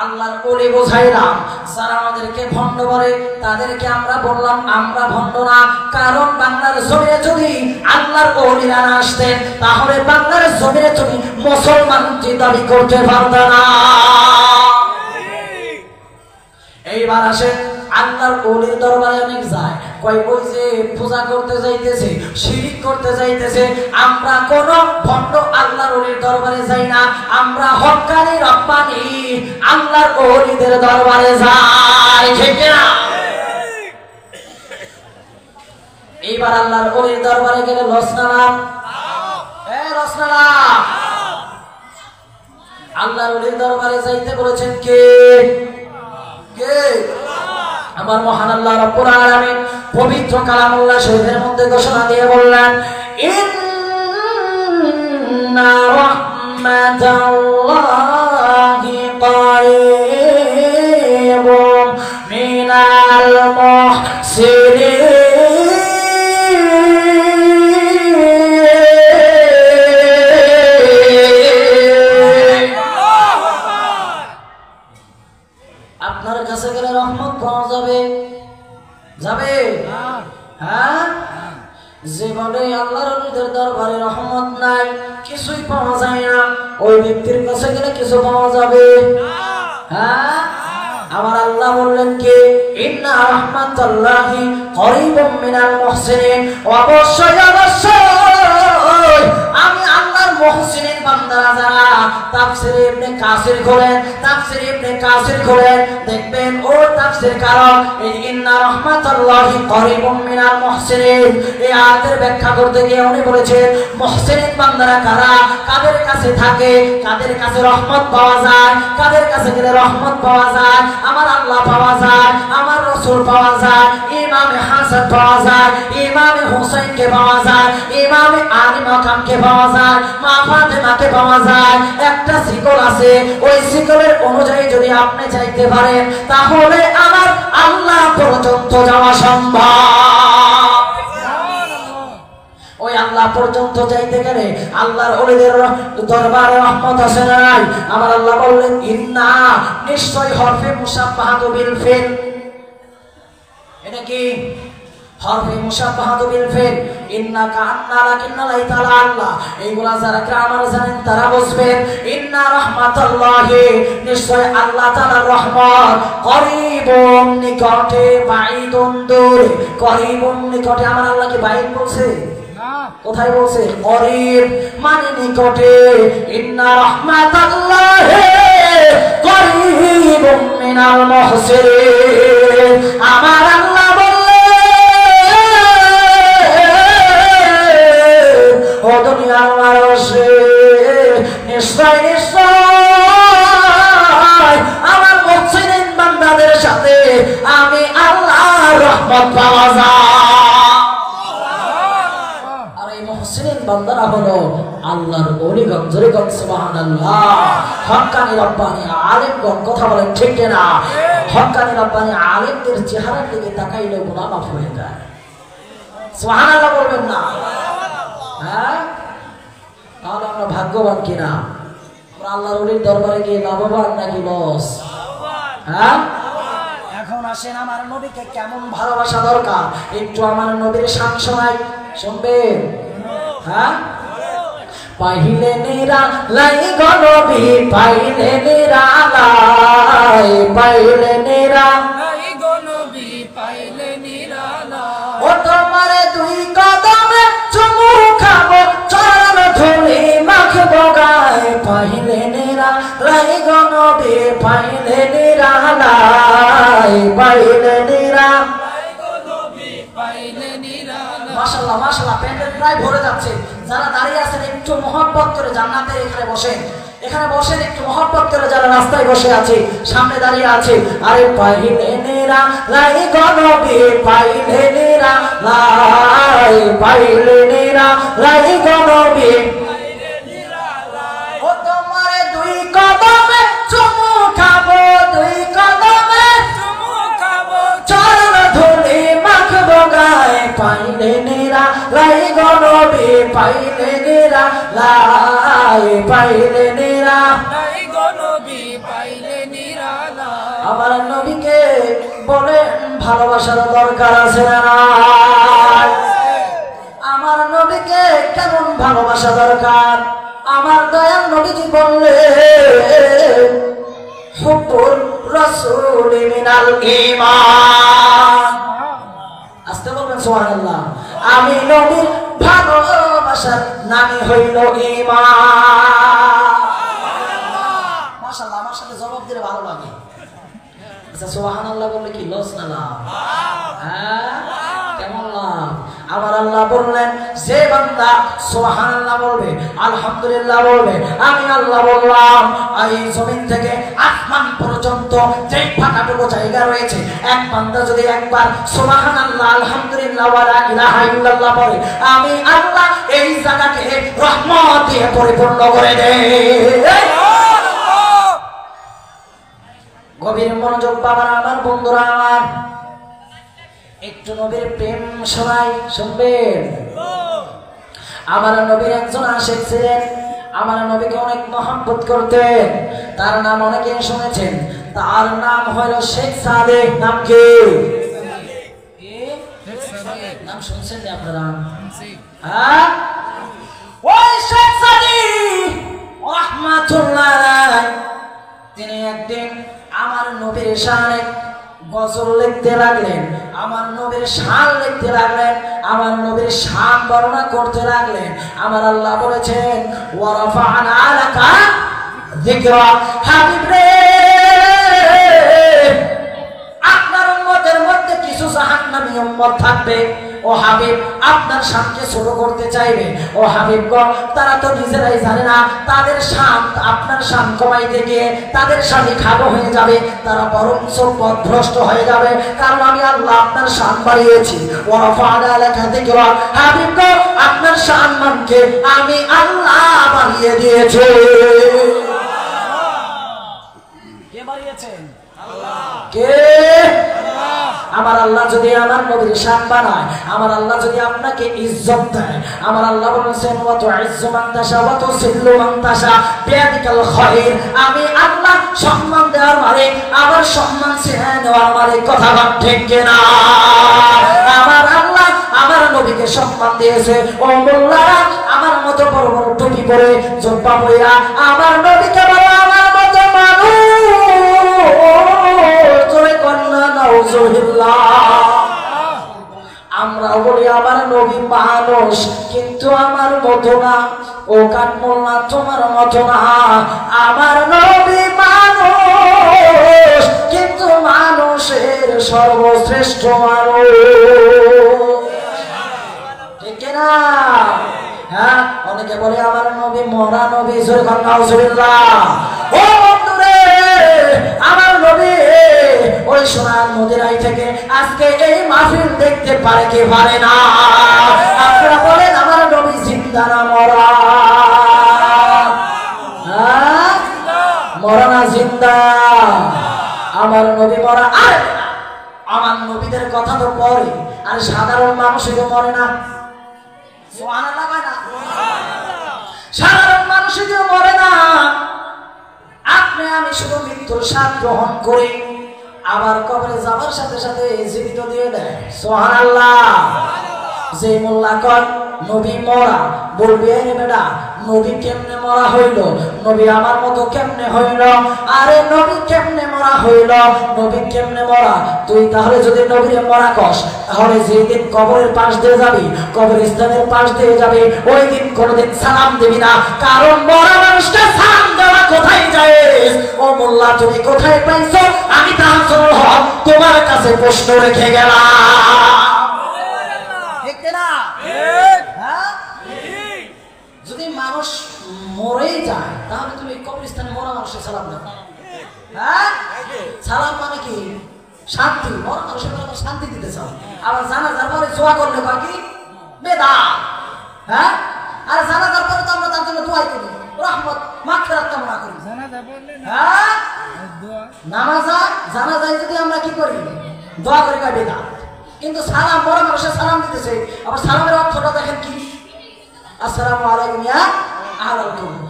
[SPEAKER 1] আল্লাহর ওলি বোঝাইলাম। যারা আমাদেরকে ভণ্ড বলে তাদেরকে আমরা বললাম আমরা ভণ্ড না। কারণ বাংলার জমিনে যদি আল্লাহর ওলিরা না আসতেন তাহলে বাংলার জমিনে তুমি মুসলমান দাবি করতে পারত না। এইবার আসেন আল্লাহর ওলির দরবারে অনেক যায়, কই ওই যে পূজা করতে যাইতেছে, শিরিক করতে যাইতেছে। আমরা কোন ভণ্ড আল্লাহর ওলির দরবারে যাই না, আমরা হক্কানি রব্বানি আল্লাহর ওলিদের দরবারে যাই। ঠিক না? এইবার আল্লাহর ওলির দরবারে গেলে লস না লাভ? লস না লাভ? আল্লাহর ওলির দরবারে যাইতে বলেছেন কে? কে? আমার মহান আল্লাহ রাব্বুল আলামিন পবিত্র কালামুল্লাহ শরীফের মধ্যে ঘোষণা দিয়ে বললেন, ইন্না রাহমাতাল্লাহি কারীবুম মিনাল মুহসিনিন। আপনার কাছে গেলে রহমত পাওয়া যাবে, যাবে? হ্যাঁ, জীবনে আল্লাহর ওলিদের দরবারে রহমত নাই, কিছুই পাওয়া যায় না। ওই ব্যক্তির কাছে গেলে কিছু পাওয়া যাবে? হ্যাঁ, আমার আল্লাহ বললেন কি, ইন্না রাহমাতাল্লাহি করিবুম মিনাল মুহসিনিন। অবশ্যই অবশ্যই আমি আল্লাহর মুহসিনিন বান্দারা যারা তাফসীরে ইবনে কাসির খোলেন, তাফসীরে ইবনে কাসির খোলেন, দেখবেন ও তাফসীর কারণ এই ইন্না রাহমাতাল্লাহি করিবুম মিনাল মুহসিনিন এই আয়াতের ব্যাখ্যা করতে গিয়ে উনি বলেছেন মুহসিনিন বান্দারা কারা, কাদের কাছে থাকে, কাদের কাছে রহমত পাওয়া যায়, কাদের কাছে গেলে রহমত পাওয়া যায়, আমার আল্লাহ পাওয়া যায়, আমার রাসূল পাওয়া যায়, ইমামে হাসান পাওয়া যায়, ইমামে হুসাইনকে পাওয়া যায়, ইমামে আলী মাকামকে পাওয়া যায়, মা ফাতেমাকে পাওয়া যায়। একটা শিকল আছে, ওই শিকলের অনুযায়ী যদি আপনি চাইতে পারেন তাহলে আমার আল্লাহ পর্যন্ত যাওয়া সম্ভব। ওই আল্লাহ পর্যন্ত যাইতে গেলে আল্লাহর ওলিদের দরবারে রহমত আছে না নাই? আমার আল্লাহ বললেন ইন্না, নিশ্চয় হরফে মুসাব্বাহাতু বিল ফিল। এটা কি? হরফে মুসাব্বাহাতু বিল ফিল। ইন্না কান্না লাকিন্না লাই তাআলা আল্লাহ, এইগুলা যারা গ্রামার জানেন তারা বুঝবেন। ইন্না রাহমাতাল্লাহি, নিশ্চয় আল্লাহ তাআলার রহমত, করিবুন নিকটে, বাইদুন দূরে। করিবুন নিকটে, আমার আল্লাহ কি বাইদ বলছে? কোথায় বলছে? করিব মানে নিকটে। ইন্না রাহমাতাল্লাহি করিবুম মিনাল মুহসিনিন। আমার আল্লাহ বললেন ও দুনিয়ার মানুষের, নিশ্চয় নিশ্চয় আমার মুহসিনিন বান্দাদের সাথে আমি আল্লাহর রহমত পাওয়া যায়। বান্দারা হলো আল্লাহর ওলিগণ। জোরে গণ সুবহানাল্লাহ। হক্কানি রব্বানি আলেমগণ কথা বলেন ঠিক না? হক্কানি রব্বানি আলেমদের চেহারার দিকে তাকাইলে গুনাহ মাফ হয়ে যায়। সুবহানাল্লাহ বলবেন না? হ্যাঁ, তাহলে আমরা ভাগ্যবান কিনা? আমরা আল্লাহর ওলির দরবারে গিয়ে লাভবান নাকি লস? হ্যাঁ, এখন আসেন আমার নবীকে কেমন ভালোবাসা দরকার একটু আমার নবীর শান শোনাই, শুনবেন? হ্যাঁ, পাইলে নিরালাই গো নবী, পাইলে নিরালাই, পাইলে নিরালাই গো নবী, পাইলে নিরালাই। ও তোমার দুই কদমে চুমু খাবো, চরণ ধুলি মাখবো গায়ে, পাইলে নিরালাই গো নবী, পাইলে নিরালাই, পাইলে নিরালাই গো নবী, পাইলে নিরালাই। মাশাআল্লাহ মাশাআল্লাহ, প্যান্ডেল প্রায় ভরে যাচ্ছে। যারা দাঁড়িয়ে আছেন একটু মহব্বত করে জান্নাতের এখানে বসেন, এখানে বসেন একটু মহব্বত করে। যারা রাস্তায় বসে আছে, সামনে দাঁড়িয়ে আছে, আরে পাইলে নিরালাই গো নবী, পাইলে নিরালাই, পাইলে নিরালাই গো নবী, পাইলে নিরালাই। ও তোমার দুই কদমে চুমু খাবো, দুই কদমে চুমু খাবো, চরণ ধুলি মাখবো গায়ে, পাইলে নিরালাই গো নবী, পাইলে নিরালাই, পাইলে নিরালাই গো নবী, পাইলে নিরালাই। আমার নবীকে বলেন ভালোবাসার দরকার আছে না নাই? আমার নবীকে কেমন ভালোবাসা দরকার? আমার দয়াল নবীজি বললেন হুব্বুর রাসূল মিনাল ঈমান। আস্তে বলবেন সুবহানাল্লাহ। আমি নবীর ভালোবাসার নামই হইল ঈমান। মাশাআল্লাহ, আমার সাথে জবাব দিলে ভালো লাগে। আচ্ছা সুবহানাল্লাহ বললে কি লস না লাভ? হ্যাঁ, কেমন লাভ? আমার আমার আল্লাহ বললেন যে বান্দা সুবহানাল্লাহ বলবে, আলহামদুলিল্লাহ বলবে, আমি আল্লাহ বললাম এই জমিন থেকে আসমান পর্যন্ত যেই ফাঁকাটুকু জায়গা রয়েছে, এক বান্দা যদি একবার সুবহানাল্লাহ আলহামদুলিল্লাহ ওয়া লা ইলাহা ইল্লাল্লাহ বলে, আমি আল্লাহ এই জায়গাকে রহমত দিয়ে পরিপূর্ণ করে দেই। গভীর মনোযোগ বাবারা আমার, বন্ধুরা আমার, একটু নবীর প্রেম সবাই শুনবেন। আমার নবীর একজন আশিক ছিলেন, আমার নবীকে অনেক মহব্বত করতেন। তার নাম অনেকে শুনেছেন, তার নাম হলো শেখ সাদেক। নাম কি? নাম শুনছেন আপনারা? হ্যাঁ, ওই শেখ সাদেক রাহমাতুল্লাহ আলাইহি তিনি একদিন আমার নবীর শানে গজল লিখতে লাগলেন, আমার নবীর শান লিখতে লাগলেন, আমার নবীর শান বর্ণনা করতে লাগলেন। আমার আল্লাহ বলেছেন ওয়া রাফা'না লাকা যিকরা। হাবিব রে, আপনার উম্মতের মধ্যে কিছু জাহান্নামী উম্মত থাকবে, ও হাবিব আপনার শানকে ছোট করতে চাইবে। ও হাবিব গো, তারা তো নিজেরাই জানে না তাদের শান আপনার শান কমাইতে গিয়ে তাদের শানই খাবো হয়ে যাবে, তারা বরঞ্চ পথভ্রষ্ট হয়ে যাবে, কারণ আমি আল্লাহ আপনার শান বাড়িয়েছি। ওয়া রাফা'না লাকা যিকরা। হাবিব গো, আপনার সম্মানকে আমি আল্লাহ বাড়িয়ে দিয়েছি। কে বাড়িয়েছেন? আল্লাহ। কে? আমার আল্লাহ যদি আমার নবীর শান বানায়, আমার আল্লাহ যদি আপনাকে ইজ্জত দেয়, আমার আল্লাহ বলেছেন ওয়া তু'ইজ্জু মান তাশা ওয়া তুযিল্লু মান তাশা বিয়াদিকাল খায়র। আমি আল্লাহ সম্মান দেওয়ার মালিক, আবার সম্মান ছিনিয়ে নেওয়ার মালিক। কথা বল ঠিক কিনা? আমার আল্লাহ আমার নবীকে সম্মান দিয়েছে। ও মোল্লারা, আমার মতো বড় বড় টুপি পরে জুব্বা পরে আমার নবীকে বলো আমার মতো মানুষ। আমরা বলি আমার নবী মানুষ, কিন্তু আমার মতো না। ও কাঠমোল্লা, তোমার মতো না। আমার নবী মানুষ, কিন্তু মানুষের সর্বশ্রেষ্ঠ মানুষ। ঠিক না? হ্যাঁ, অনেকে বলে আমার নবী মরা নবী। ও বন্ধুরে, আমার নবী ওই সোনার মদিনায় থেকে আজকে এই মাহফিল দেখতে পারে কি পারে না? আপনারা বলেন আমার নবী জিন্দা না মরা? মরা না জিন্দা? আমার নবী মরা? আর আমার নবীদের কথা তো পরে, আর সাধারণ মানুষই তো মরে না। সুবহানাল্লাহ কয় না? সাধারণ মানুষই তো মরে না। আপনি আমি শুধু মৃত্যুর স্বাদ গ্রহণ করি, আবার কবরে যাবার সাথে সাথে জীবিত দিয়ে দেয়। সুবহানাল্লাহ। যে মোল্লা কয় নবী মরা, বলবে রে বেটা নবী কেমনে মরা হইল? নবী আমার মতো কেমনে হইল? আরে নবী কেমনে মরা হইল? নবী কেমনে মরা? তুই তাহলে যদি নবীর মরা কস, তাহলে যেদিন কবরের পাশ দিয়ে যাবি, কবরস্থানের পাশ দিয়ে যাবি, ওই দিন কোনোদিন সালাম দিবি না, কারণ মরা মানুষকে সালাম দেওয়া কোথায় যায়? ও মোল্লা, তুমি কোথায় পাইছো? আমি তাহসনুল হক তোমার কাছে প্রশ্ন রেখে গেলাম। ঠিক না? যদি মানুষ মরেই যায়, তাহলে তুমি কবরস্থানে মরা মানুষের সালাম দাও। হ্যাঁ, সালাম মানে কি? শান্তি। মরা মানুষের শান্তি দিতে চাও। আবার জানাজার পরে দোয়া করলে কয় কি? বেদাত। হ্যাঁ, আর জানাজার পরে তো আমরা তার জন্য দোয়াই করি, রহমত মাগফিরাত কামনা করি। হ্যাঁ, জানাজায় যদি আমরা কি করি? দোয়া করি, কয় বেদাত। কিন্তু সালাম, মরা মানুষের সালাম দিতেছে। আবার সালামের অর্থটা দেখেন কি? আসসালামু আলাইকুম ইয়া আহলাল কবর।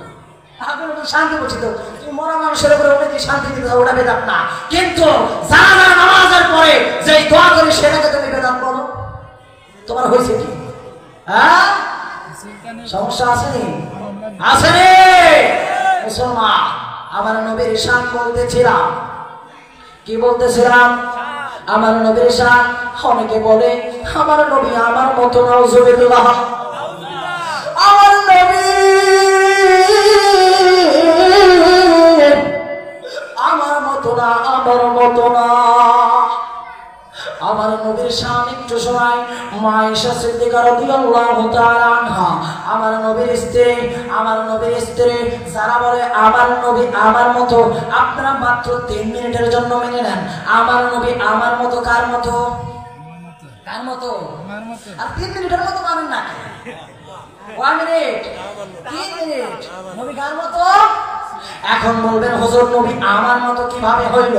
[SPEAKER 1] আপনি শান্তি বলছি তো, তুমি মরা মানুষের উপরে অনেক শান্তি দিতে চাও, ওটা বেদাত না। কিন্তু জানাজার নামাজের পরে যে দোয়া করি সেটাকে তুমি বেদাত বলো, তোমার হয়েছে কি? হ্যাঁ, সমস্যা আসেনি? আসেনি? মুসলমান, আমার নবীর শান বলতেছিলাম। কি বলতেছিলাম? আমার নবীর শান। অনেকে বলে আমার নবী আমার মতো নাউজুবিল্লাহ। আমার নবী আমার মতো না, আমার মতো না। আমার নবীর শান একটু সময় মা আয়েশা সিদ্দিকা সিদ্দিকা রাদিয়াল্লাহু তাআলা আনহা আমার নবীর স্ত্রী যারা বলে আমার নবী আমার মতো, আপনারা মাত্র 3 মিনিটের জন্য মেনে নেন। আমার নবী আমার মতো কার মতো? কার মতো? আমার মতো। আর 3 মিনিটের মতো মানেন না? 1 মিনিট 3 মিনিট নবী কার মতো? এখন বলবেন হুজুর নবী আমার মতো কিভাবে হইল?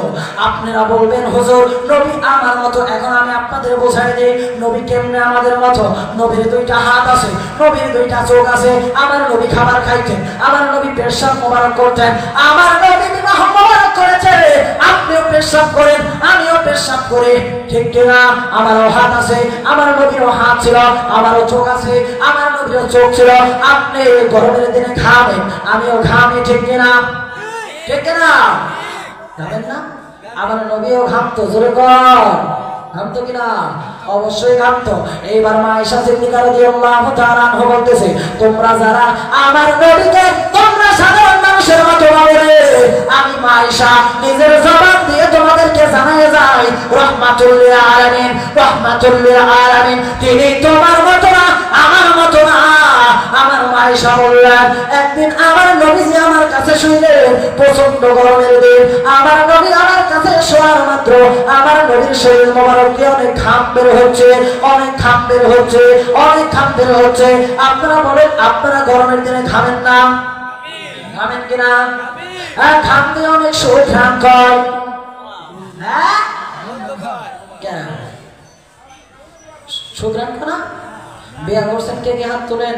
[SPEAKER 1] আপনারা বলবেন হুজুর নবী আমার মতো। এখন আমি আপনাদের বোঝাই দিই নবী কেমনে আমাদের মতো। নবীর 2টা হাত আছে, নবীর 2টা চোখ আছে। আমার নবী খাবার খাইতেন, আমার নবী পেশাব মোবারক করতেন, আমার নবী বিবাহ মোবারক করেছে। আপনিও পেশাব করেন, আমিও পেশাব করি, ঠিক কিনা? আমারও হাত আছে, আমার নবীরও হাত ছিল, আমারও চোখ আছে, আমার নবীরও চোখ ছিল। আপনি গরমের দিনে ঘামেন, আমিও ঘামি, ঠিক কিনা? ঠিক না? ঘামেন না? আমার নবীও ঘামতো, জোরে কর, ঘামতো কিনা? অবশ্যই ঘামতো। এইবার মা আয়েশা সিদ্দিকা রাদিয়াল্লাহু তাআলা আনহা বলতেছে, তোমরা যারা আমার নবীকে তোমরা সাধারণ মানুষের মতো ভাবে, আমি মা আয়েশা নিজের জবান দিয়ে তোমাদেরকে জানায় যাই রাহমাতুল লিল আলামিন, রাহমাতুল লিল আলামিন তিনি তোমার মতো না, আমার মতো না। আমার মা আয়েশা বললেন, একদিন আমার নবীজি আমার কাছে শুইলেন, প্রচন্ড গরমের দিন, আমার নবী আমার কাছে শোয়ার মাত্র আমার নবীর শরীর মোবারক দিয়ে অনেক ঘাম বের হচ্ছে, অনেক ঘাম বের হচ্ছে, অনেক ঘাম বের হচ্ছে। আপনারা বলেন আপনারা গরমের দিনে ঘামেন না? ঘামেন কিনা? হ্যাঁ, ঘাম দিয়ে অনেক শরীর ঘাম কয়। হ্যাঁ, কেন সুগ্রাম খানা? বিয়া করছেন কে কে? হাত তোলেন।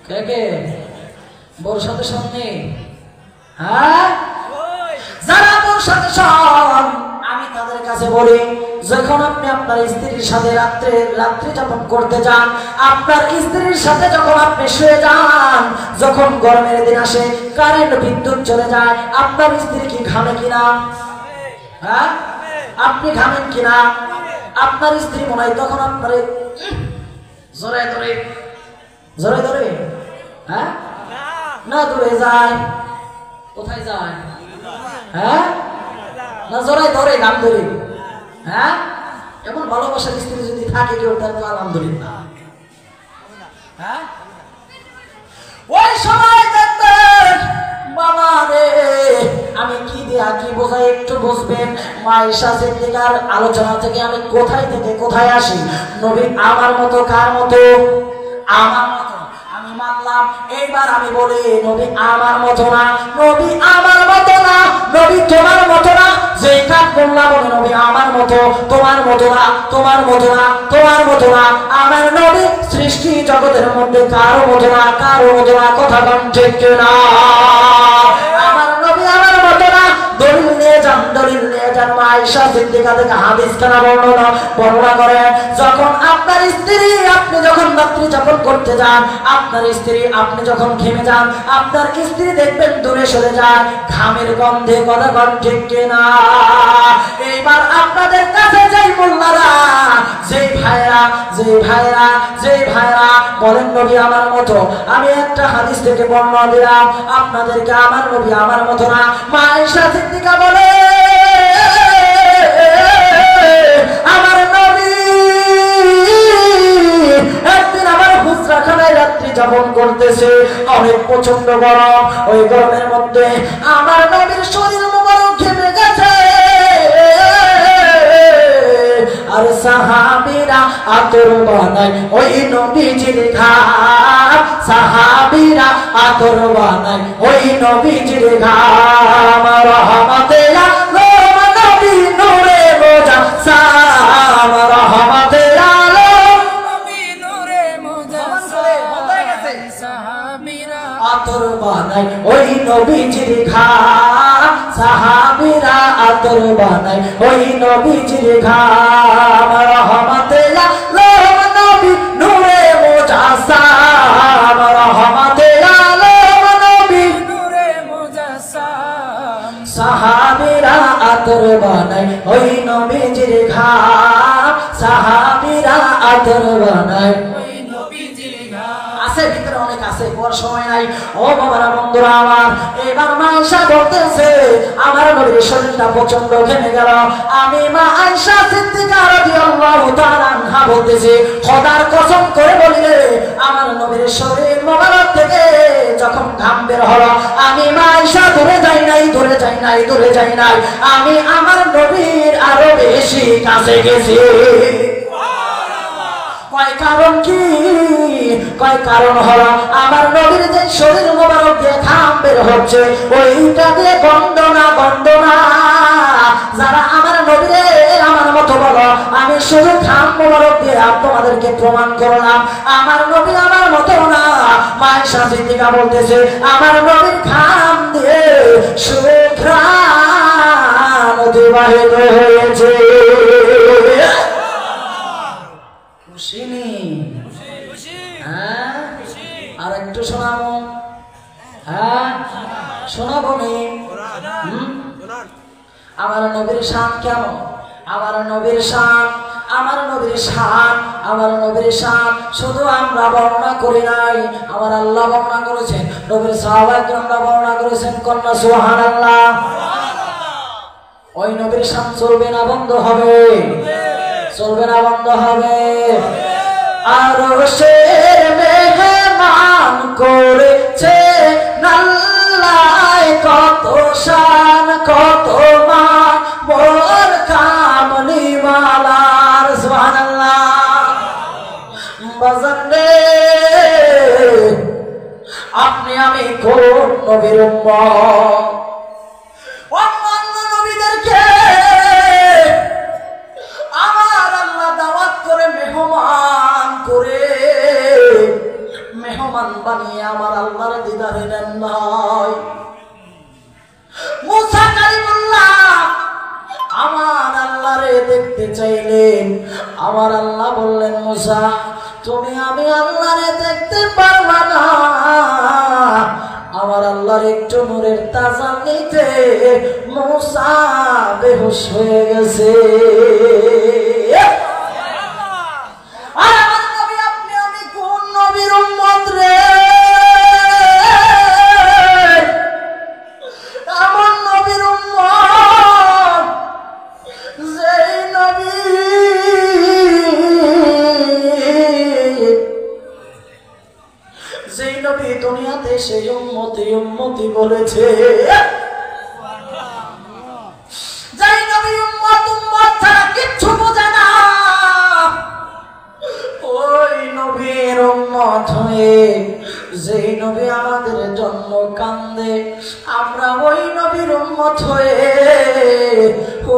[SPEAKER 1] কে কে বউর সাথে সামনে? হ্যাঁ, যারা বউর সাথে সব, আমি তাদের কাছে বলি যখন আপনি আপনার স্ত্রীর সাথে রাত্রি যাপন করতে যান, আপনার স্ত্রীর সাথে যখন আপনি শুয়ে যান, যখন গরমের দিন আসে, কারেন্ট বিদ্যুৎ চলে যায়, আপনার স্ত্রী কি ঘামে কিনা? হ্যাঁ, আপনি ঘামেন কিনা? আপনার স্ত্রী মনে হয় তখন আপনার জোরে ধরে জোরে ধরে, হ্যাঁ না দূরে যায়? কোথায় যায়? হ্যাঁ, না জোরে ধরে, নাম ধরে। হ্যাঁ, এমন ভালোবাসার স্ত্রী যদি থাকে কেউ, তাহলে আলহামদুলিল্লাহ। হ্যাঁ, ওই সময় দেখবেন বাবা রে, আমি কি দিয়া কি বোঝাই একটু বুঝবেন। মা আয়েশা সিদ্দিকার আলোচনা থেকে আমি কোথায় থেকে কোথায় আসি? নবী আমার মতো কার মতো? আমার মতো। আমি মানলাম। এইবার আমি বলি নবী আমার মতো না, নবী আমার মতো না, নবী তোমার মতো না। যেই কাজ বললাম বলে নবী আমার মতো, তোমার মতো না, তোমার মতো না, তোমার মতো না। আমার নবী সৃষ্টি জগতের মধ্যে কারো মতো না, কারো মতো না। কথা বল ঠিক না? আমার নবী আমার মতো না। দলিল নিয়ে যান, দলিল নিয়ে যান। মা আয়েশা সিদ্দিকা থেকে হাদিস খানা বর্ণনা করেন, যখন আপনার স্ত্রী, আপনি যখন রাত্রি যাপন করতে যান, আপনার স্ত্রী আপনি যখন ঘেমে যান, আপনার স্ত্রী দেখবেন দূরে সরে যায় ঘামের গন্ধে। কথা বল ঠিক কিনা? এইবার আপনাদের কাছে যেই মোল্লারা, যেই ভাইরা, যেই ভাইরা, যেই ভাইরা বলেন নবী আমার মতো, আমি একটা হাদিস থেকে বর্ণনা দিলাম আপনাদেরকে, আমার নবী আমার মতো না। মা আয়েশা সিদ্দিকা বলে আমার নবী একদিন আমার হুজরাখানায় রাত্রি যাপন করতেছে, অনেক প্রচন্ড গরম। ওই গরমের মধ্যে আমার নবীর শরীর মোবারক ঘেমে গেছে, আর সাহাবীরা আতর বানায় ওই নবীজির ঘাম, সাহাবীরা আতর বানায় ওই নবীজির ঘাম। রহমতে আলম নবী নূরে মুজাসসাম, রহমতে আলম নবী নূরে মুজাসসাম, সাহাবীরা আতর বানায় ওই নবীজির ঘাম, সাহাবীরা আতর বানায় ওই নবীজির ঘাম। রহমতে আলম নবী নূরে মুজাসসাম, রহমতে আলম নবী নূরে মুজাসসাম, সাহাবীরা আতর বানায় ওই নবীজির ঘাম, সাহাবীরা আতর বানায় ওই নবীজির ঘাম। আছে, ভিতরে অনেক আছে, পর সময় নাই। ও বাবারা, বন্ধুরা আমার, এবার মা আয়েশা বলতেছে আমার নবীর শরীরটা প্রচন্ড ঘেমে গেল। আমি মা আয়েশা সিদ্দিকা রাদিয়াল্লাহু তাআলা আনহা বলতেছি, খোদার কসম করে বলিলে আমার নবীর শরীর মোবারক থেকে যখন ঘাম বের হলো, আমি মা আয়েশা দূরে যাই নাই, দূরে যাই নাই, দূরে যাই নাই, আমি আমার নবীর আরো বেশি কাছে গেছি। কয় কারণ কি? কয় কারণ হলো আমার নবীর যে শরীর মোবারক দিয়ে ঘাম বের হচ্ছে, ওইটা দিয়ে গন্ধ না, গন্ধ না। যারা আমার নবীরে আমার মতো বলো, আমি শুধু ঘাম মোবারক দিয়ে তোমাদেরকে প্রমাণ করলাম আমার নবী আমার মতো না। মা আয়েশা সিদ্দিকা বলতেছে আমার নবীর ঘাম দিয়ে সুঘ্রাণ অতিবাহিত হয়েছে। আর একটু শোনাবো? হ্যাঁ, শোনাবো নি? আমার নবীর শান কেমন? আমার নবীর শান, আমার নবীর শান, আমার নবীর শান শুধু আমরা বর্ণনা করি নাই, আমার আল্লাহ বর্ণনা করেছেন, নবীর সাহাবায়ে কেরামরা বর্ণনা করেছেন। কন্যা সুবহানাল্লাহ। ওই নবীর শান চলবে না বন্ধ হবে? চলবে না বন্ধ হবে? আরশের মেহমান করেছে আল্লাহ, কত শান কত মান মোর কামলিওয়ালার। সুবহানাল্লাহ। বাজার রে, আপনি আমি কোন নবীর উম্মত? অন্যান্য নবীদেরকে আমার আল্লাহ দাওয়াত করে মেহমান করে, মেহমান বানিয়ে আমার আল্লাহর দিদারে নেন নাই। মুসা কালিমুল্লাহ আমার আল্লাহরে দেখতে চাইলেন, আমার আল্লাহ বললেন মুসা তুমি আমি আল্লাহরে দেখতে পারবা না। আমার আল্লাহর একটু নূরের তাজাল্লিতে মুসা বেহুশ হয়ে গেছে। আর আমার নবী আপনি আমি কোন নবীর উম্মত রে? আমার নবীর উম্মত যেই নবী, যেই নবী দুনিয়াতে সেই উম্মতি উম্মতি বলেছে, যেই নবী উম্মত উম্মত ছাড়া কিচ্ছু বোঝে না, ওই নবীর উম্মত হয়ে যেই নবী আমাদের জন্য কান্দে, আমরা ওই নবীর উম্মত হয়ে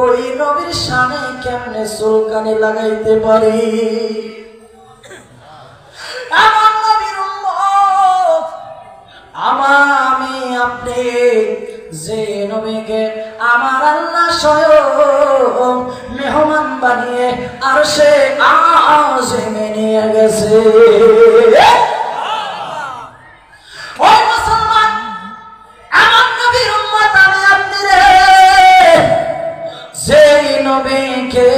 [SPEAKER 1] ওই নবীর শানে কেমনে চুলকানি লাগাইতে পারি? আমার নবীর উম্মত আমি আপনি যে নবীকে আমার আল্লাহ স্বয়ং মেহমান বানিয়ে আরশে আযমে নিয়ে গেছে। ওই মুসলমান, আমার নবীর উম্মত আমি আপনি রে, যেই নবীকে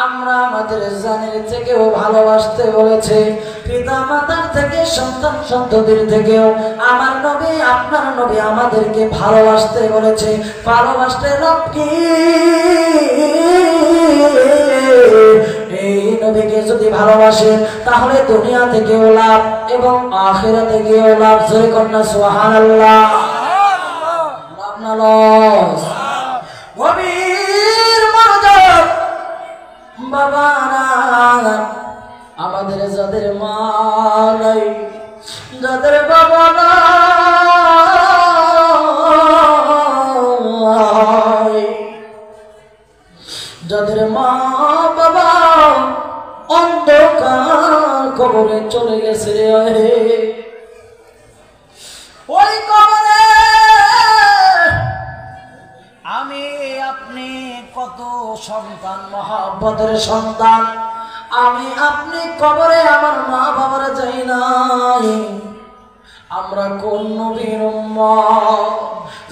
[SPEAKER 1] আমরা আমাদের জানের থেকেও ভালোবাসতে বলেছে, পিতা মাতার থেকে সন্তান সন্ততির থেকেও আমার নবী আপনার নবী আমাদেরকে ভালোবাসতে বলেছে। ভালোবাসতে রব কি? এই নবীকে যদি ভালোবাসেন তাহলে দুনিয়া থেকেও লাভ এবং আখিরাতে গিয়েও লাভ। জোরে কন্যা সুবহানাল্লাহ। লাভ না লস? গভীর মনোযোগ বাবারা, আমাদের যাদের মা নাই, যাদের বাবা নাই, যাদের মা বাবা অন্ধকার কবরে চলে গেছে, ওই কবরে আমি আপনি কত সন্তান, মহব্বতের সন্তান, আমি আপনি কবরে আমার মা বাবারা যাই নাই। আমরা কোন নবীর উম্মত?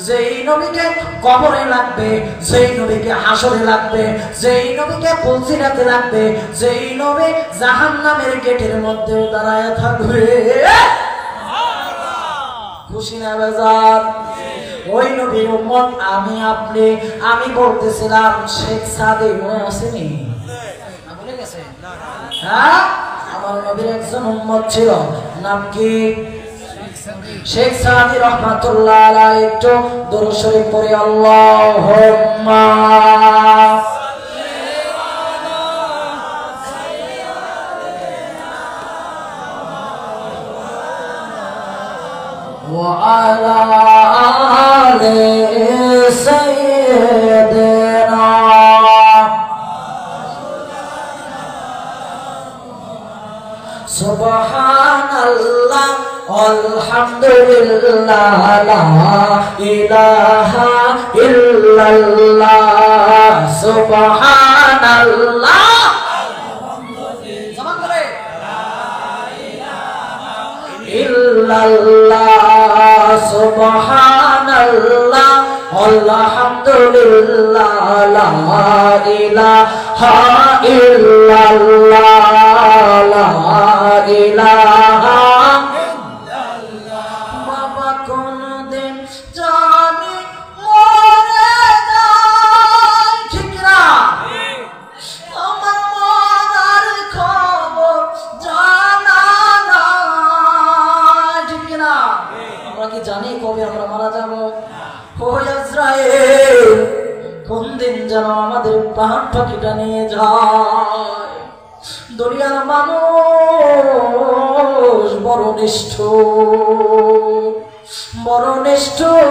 [SPEAKER 1] যেই নবীকে কবরে লাগবে, যেই নবীকে হাসরে লাগবে, যেই নবীকে ফুলসিরাতে লাগবে, যেই নবী জাহান্নামের গেটের মধ্যেও দাঁড়ায় থাকবে। খুশি না বেজার? ওই নবীর উম্মত আমি আপনি। আমি বলতেছিলাম শেখ সাদি মনে আসেনি? ভুলে গেছে? হ্যাঁ, আমার নবীর একজন উম্মত ছিল, নাম কি? শেখ সাদি রহমাতুল্লাহ আলাইহি। একটু দুরূদ শরীফ পড়ি, আল্লাহুম্মা ওয়া আলা আলি সাইয়্যিদিনা সুবহানাল্লাহ আলহামদুলিল্লাহ লা ইলাহা ইল্লাল্লাহ সুবহানাল্লাহ জবান করে লা ইলাহা ইল্লাল্লাহ সুবহানাল্লাহ আলহামদুলিল্লাহ লা ইলাহা ইল্লাল্লাহ লা ইলাহা কোন দিন যেন আমাদের প্রাণ পাখিটা নিয়ে যায়। দুনিয়ার মানুষ বড় নিষ্ঠুর, বড় নিষ্ঠুর।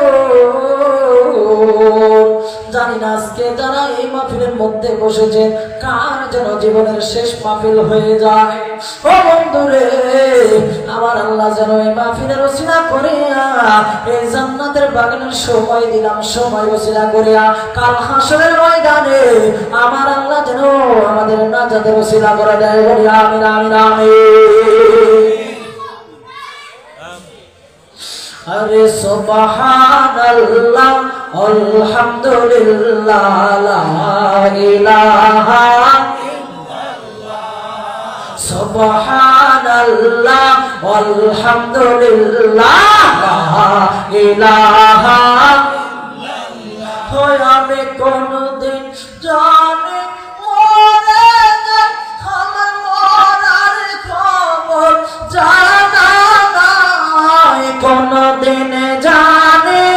[SPEAKER 1] জানি না আজকে যারা এই মাহফিলের মধ্যে বসেছে কার যেন জীবনের শেষ মাহফিল হয়ে যায়। ও বন্ধুরে, আমার আল্লাহ যেন এই মাহফিলের ওসিলা করিয়া এই জান্নাতের বাগানের সময় দিলাম, সময় ওসিলা করিয়া কাল হাসরের ময়দানে আমার আল্লাহ যেন আমাদের নাজাতের ওসিলা করে দেয়। বলি আমিন আমিন আমিন। আরে সুবহানাল্লাহ আলহামদুলিল্লাহ লা ইলাহা ইল্লাল্লাহ সুবহানাল্লাহ আলহামদুলিল্লাহ লা ইলাহা ইল্লাল্লাহ। হয় আমি কোনদিন জানি মরে যাই, আমার মরার খবর জানা নাই। কোনদিন জানি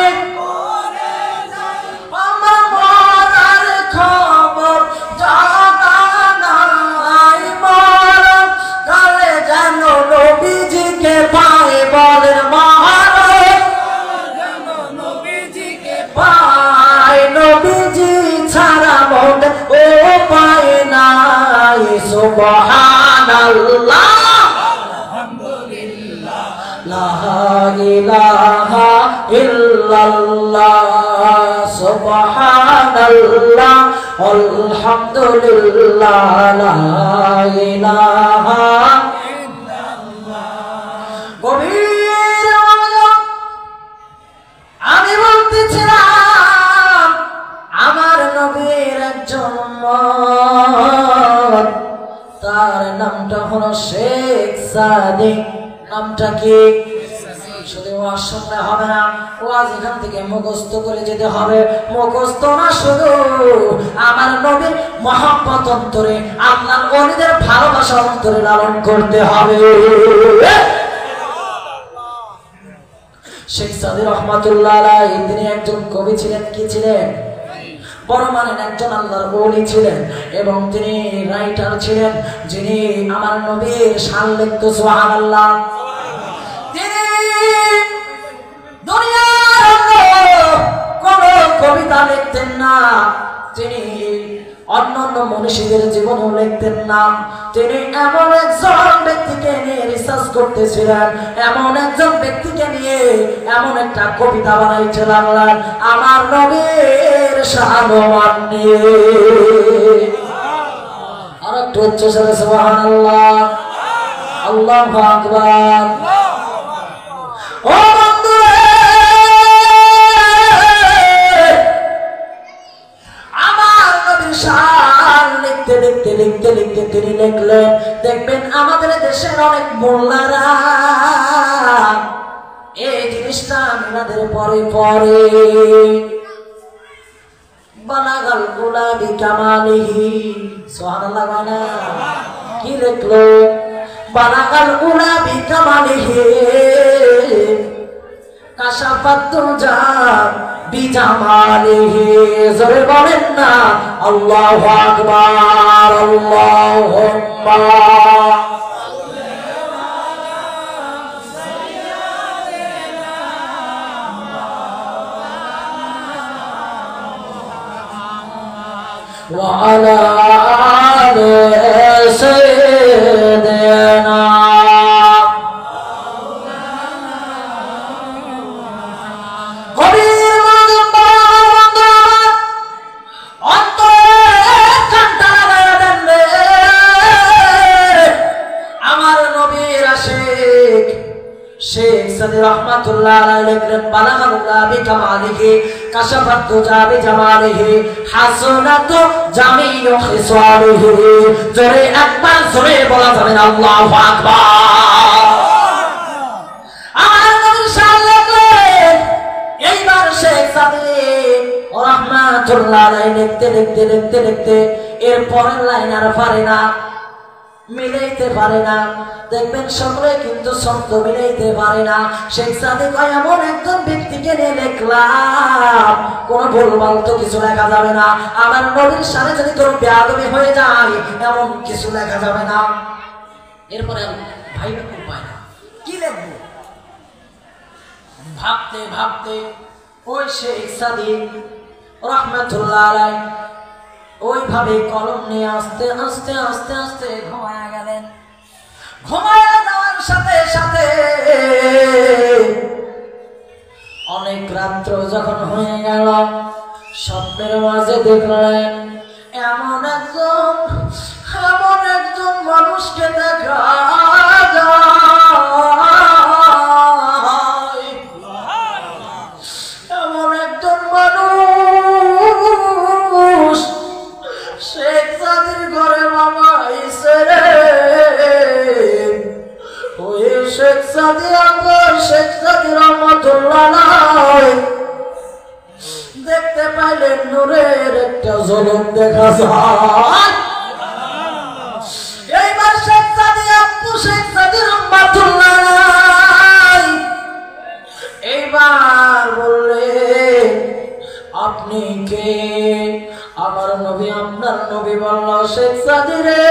[SPEAKER 1] আমার মরার খবর জানা নাই। মরণ কালে যেন নবীজিকে পাই, বলেন মহারাজ নবীজিকে পাই। নবীজি ছাড়া মন ও পায় নাই। সুবহানাল্লাহ লা ইলাহা ইল্লাল্লাহ সুবহানাল্লাহ আলহামদুলিল্লাহ লা ইলাহা ইল্লাল্লাহ। গভীর মনোযোগ, আমি বলতেছিলাম আমার নবীর একজন উম্মত, তার নামটা হলো শেখ সাদি। নামটা কি? শুধু ওয়াজ শুনলে হবে না, ওয়াজ এখান থেকে মুখস্থ করে যেতে হবে। মুখস্থ না, শুধু আমার নবীর মহব্বত অন্তরে, আপনার ওলিদের ভালোবাসা অন্তরে লালন করতে হবে। শেখ সাদি রহমাতুল্লাহ আলাইহি তিনি একজন কবি ছিলেন। কি ছিলেন? বড় মানের একজন আল্লাহর ওলি ছিলেন এবং তিনি রাইটার ছিলেন, যিনি আমার নবীর শান লিখত। সুবহানাল্লাহ। তিনি দুনিয়ার কোন কবিতা লিখতেন না, তিনি অন্যান্য মনীষীদের জীবনও লিখতেন না। তিনি এমন একজন ব্যক্তিকে নিয়ে রিসার্চ করতেছিলেন, এমন একজন ব্যক্তিকে নিয়ে এমন একটা কবিতা বানাইছিলেন আমার নবীর শান নিয়ে। আর একটু উচ্চ স্বরে সুবহানাল্লাহ, আল্লাহু আকবার। ও বন্ধুরা, লিখতে লিখতে লিখতে তিনি লিখলেন, দেখবেন আমাদের দেশের অনেক মোল্লারা এই জিনিসটা আমাদের পরে পরে বালাগাল গুলাবি কামালিহি, সুবহানাল্লাহ বানা কি লিখলো, বালাগাল গুলাবি কামালিহি কাশাফাত দুজা বিজামালিহি। জোরে বলেন না আল্লাহু আকবার, আল্লাহুম্মা وعلى آل سيدنا শেখ সাদি রহমাতুল্লাহ আলাইহি লিখলেন, বালাগাল গুলাবি কামালিহি কাশাফাত দুজা বিজামালিহি হাসানাতু জামিউ খিসালিহি। জোরে একবার জোরে বলা যাবে না আল্লাহু আকবার। আমার নবীর শান লিখলেন। এইবার শেখ সাদি রহমাতুল্লাহ আলাইহি লিখতে লিখতে লিখতে লিখতে এর পরের লাইন আর পারে না, মিলাইতে পারে না। দেখবেন সকলে কিন্তু শব্দ মিলাইতে পারে না। শেখ সাদি কয়, এমন একজন ব্যক্তিকে নিয়ে লিখলাম কোন ভুলভাল তো কিছু লেখা যাবে না, আমার নবীর সাথে যদি তোর বেয়াদবি হয়ে যায় এমন কিছু লেখা যাবে না। এরপরে ভাই উপায় না, কি লিখবো ভাবতে ভাবতে ওই শেখ সাদি রহমাতুল্লাহ আলাইহি ওইভাবে কলম নিয়ে আস্তে আস্তে আস্তে আস্তে ঘুমায়া গেলেন। ঘুমায়া যাওয়ার সাথে সাথে অনেক রাত্র যখন হয়ে গেল, স্বপ্নের মাঝে দেখলেন এমন একজন মানুষকে দেখা যায়, এমন একজন মানুষ শেখ সাদির ঘরে বাবা ইসরে ওই শেখ সাদি আঙ্গর শেখ সাদি রহমাতুল্লাহ আলাইহি দেখতে পাইলেন নূরের একটা ঝলক দেখা যায়। এইবার শেখ সাদি আপু শেখ সাদি রহমাতুল্লাহ আলাইহি এইবার বললেন, আপনি কে? আমার নবী আপনার নবী বলল, শেখ সাদি রে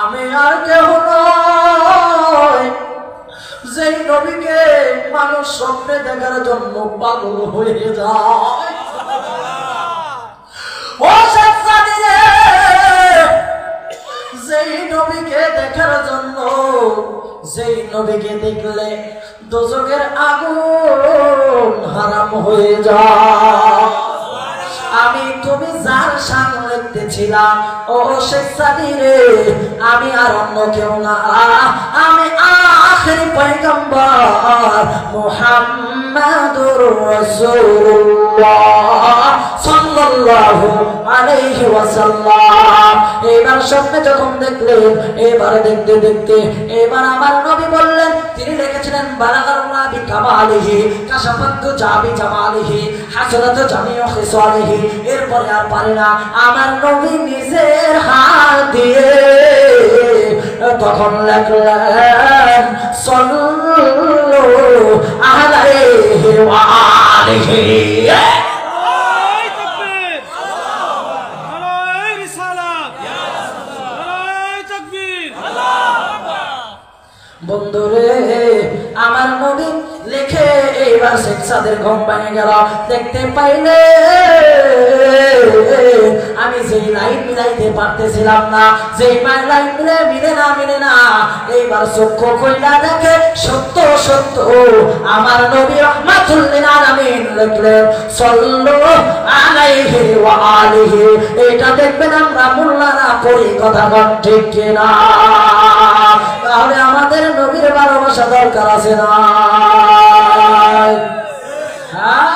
[SPEAKER 1] আমি আর কেউ নয়, যেই নবীকে মানুষ স্বপ্নে দেখার জন্য পাগল হয়ে যায়। ও শেখ সাদি রে, যেই নবীকে দেখার জন্য, যেই নবীকে দেখলে দোজখের আগুন হারাম হয়ে যায়, আমি তুমি যার শান লিখতেছিলাম ও শেখ সাদি রে আমি আর অন্য কেউ না, আমি আখিরি পয়গম্বর মুহাম্মাদুর রাসূলুল্লাহ সাল্লাল্লাহু আলাইহি ওয়াসাল্লাম। এবার স্বপ্নে যখন দেখলেন, এবার দেখতে দেখতে এবার আমার নবী বললেন, তিনি লিখেছিলেন বালাগাল গুলাবি কামালিহি কাশাফাত দুজা বিজামালিহি হাসানাতু জামিউ খিসালিহি। এরপরে আর পারে না, আমার নবী নিজের হাত দিয়ে তখন লিখলেন সাল্লু আলাইহি ওয়া আলিহি। বন্ধুরে আমার নবী লিখে এইবার শেখ সাদের ঘুম ভেঙে গেল। দেখতে পাইলে আমি যেই লাইন মিলাইতে পারতেছিলাম না, যেই লাইন মিলে না এইবার চক্ষু কইলা দেখে সত্য সত্য আমার নবী রাহমাতুল লিল আলামিন লিখলেন সাল্লু আলাইহি ওয়া আলিহি। এটা দেখবেন আমরা মোল্লারা পড়ি, কথা বল ঠিক কিনা? তাহলে আমাদের নবীর ভালোবাসা দরকার আছে না? হ্যাঁ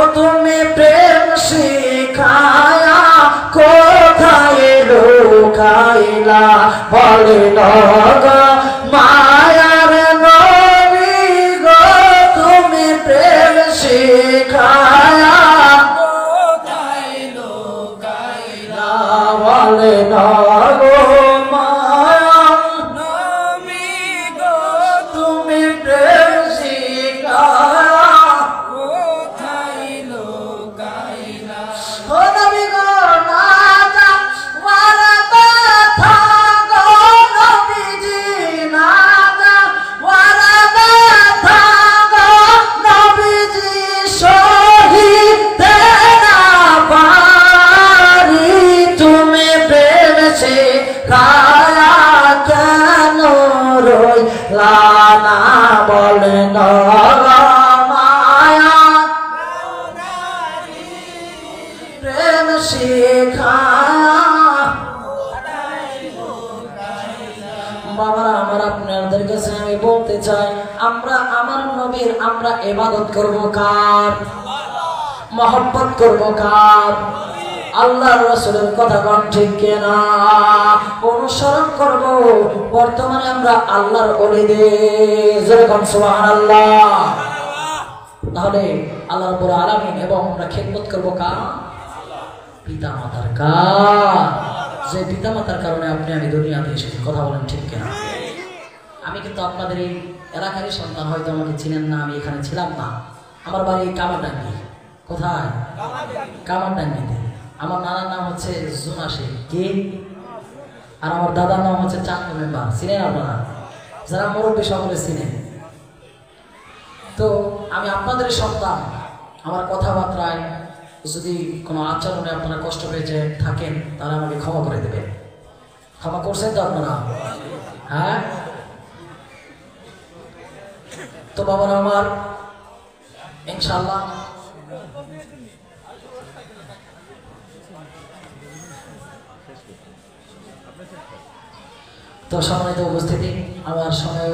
[SPEAKER 1] ও তুমি প্রেম শিখায়া কোথায় লুকাইলা বলে নগ মায়ার নবী গো তুমি প্রেম শিখায়া কোথায় লুকাইলা বলে নগ মায়ার নবী গো তুমি প্রেম শিখায়া কোথায় লুকাইলা ও নবী গো না যা ওয়ালা কথা গো নবীজি না যা ওয়ালা কথা গো নবীজি সহিতে না পারি তুমি প্রেম শিখায়া কেন রইলা না বলে মায়া প্রেম শিখায়া বাবারা আমার আপনাদের কাছে আমি বলতে চাই আমরা আমার নবীর আমরা ইবাদত করব কার মহব্বত করব কার আল্লাহর রাসূলের কথা কোন ঠিক কিনা অনুসরণ করব বর্তমানে আমরা আল্লাহর ওলিদের যেরকম সুবহানাল্লাহ তাহলে আল্লাহ রাব্বুল আলামিন এবং আমরা খেদমত করব কার পিতা মাতার কার যে পিতা মাতার কারণে আপনি আমি দুনিয়াতে এসেছি কথা বলেন ঠিক কিনা আমি কিন্তু আপনাদের এই এলাকারই সন্তান হয়তো আমাকে চিনেন না আমি এখানে ছিলাম না আমার বাড়ি কামারডাঙ্গি কোথায় কামারডাঙ্গিতে আমার নানার নাম হচ্ছে জুনা শেখ কে আর আমার দাদার নাম হচ্ছে চান্দু মেম্বার চিনেন আপনারা যারা মুরব্বী সকলে চিনেন তো আমি আপনাদের সন্তান আমার কথাবার্তায় যদি কোনো আচরণে আপনারা কষ্ট পেয়ে থাকেন তাহলে আমাকে ক্ষমা করে দেবেন ক্ষমা করছেন তো আপনারা হ্যাঁ তো বাবারা আমার ইনশাআল্লাহ তো সম্মানিত উপস্থিতি আমার সময়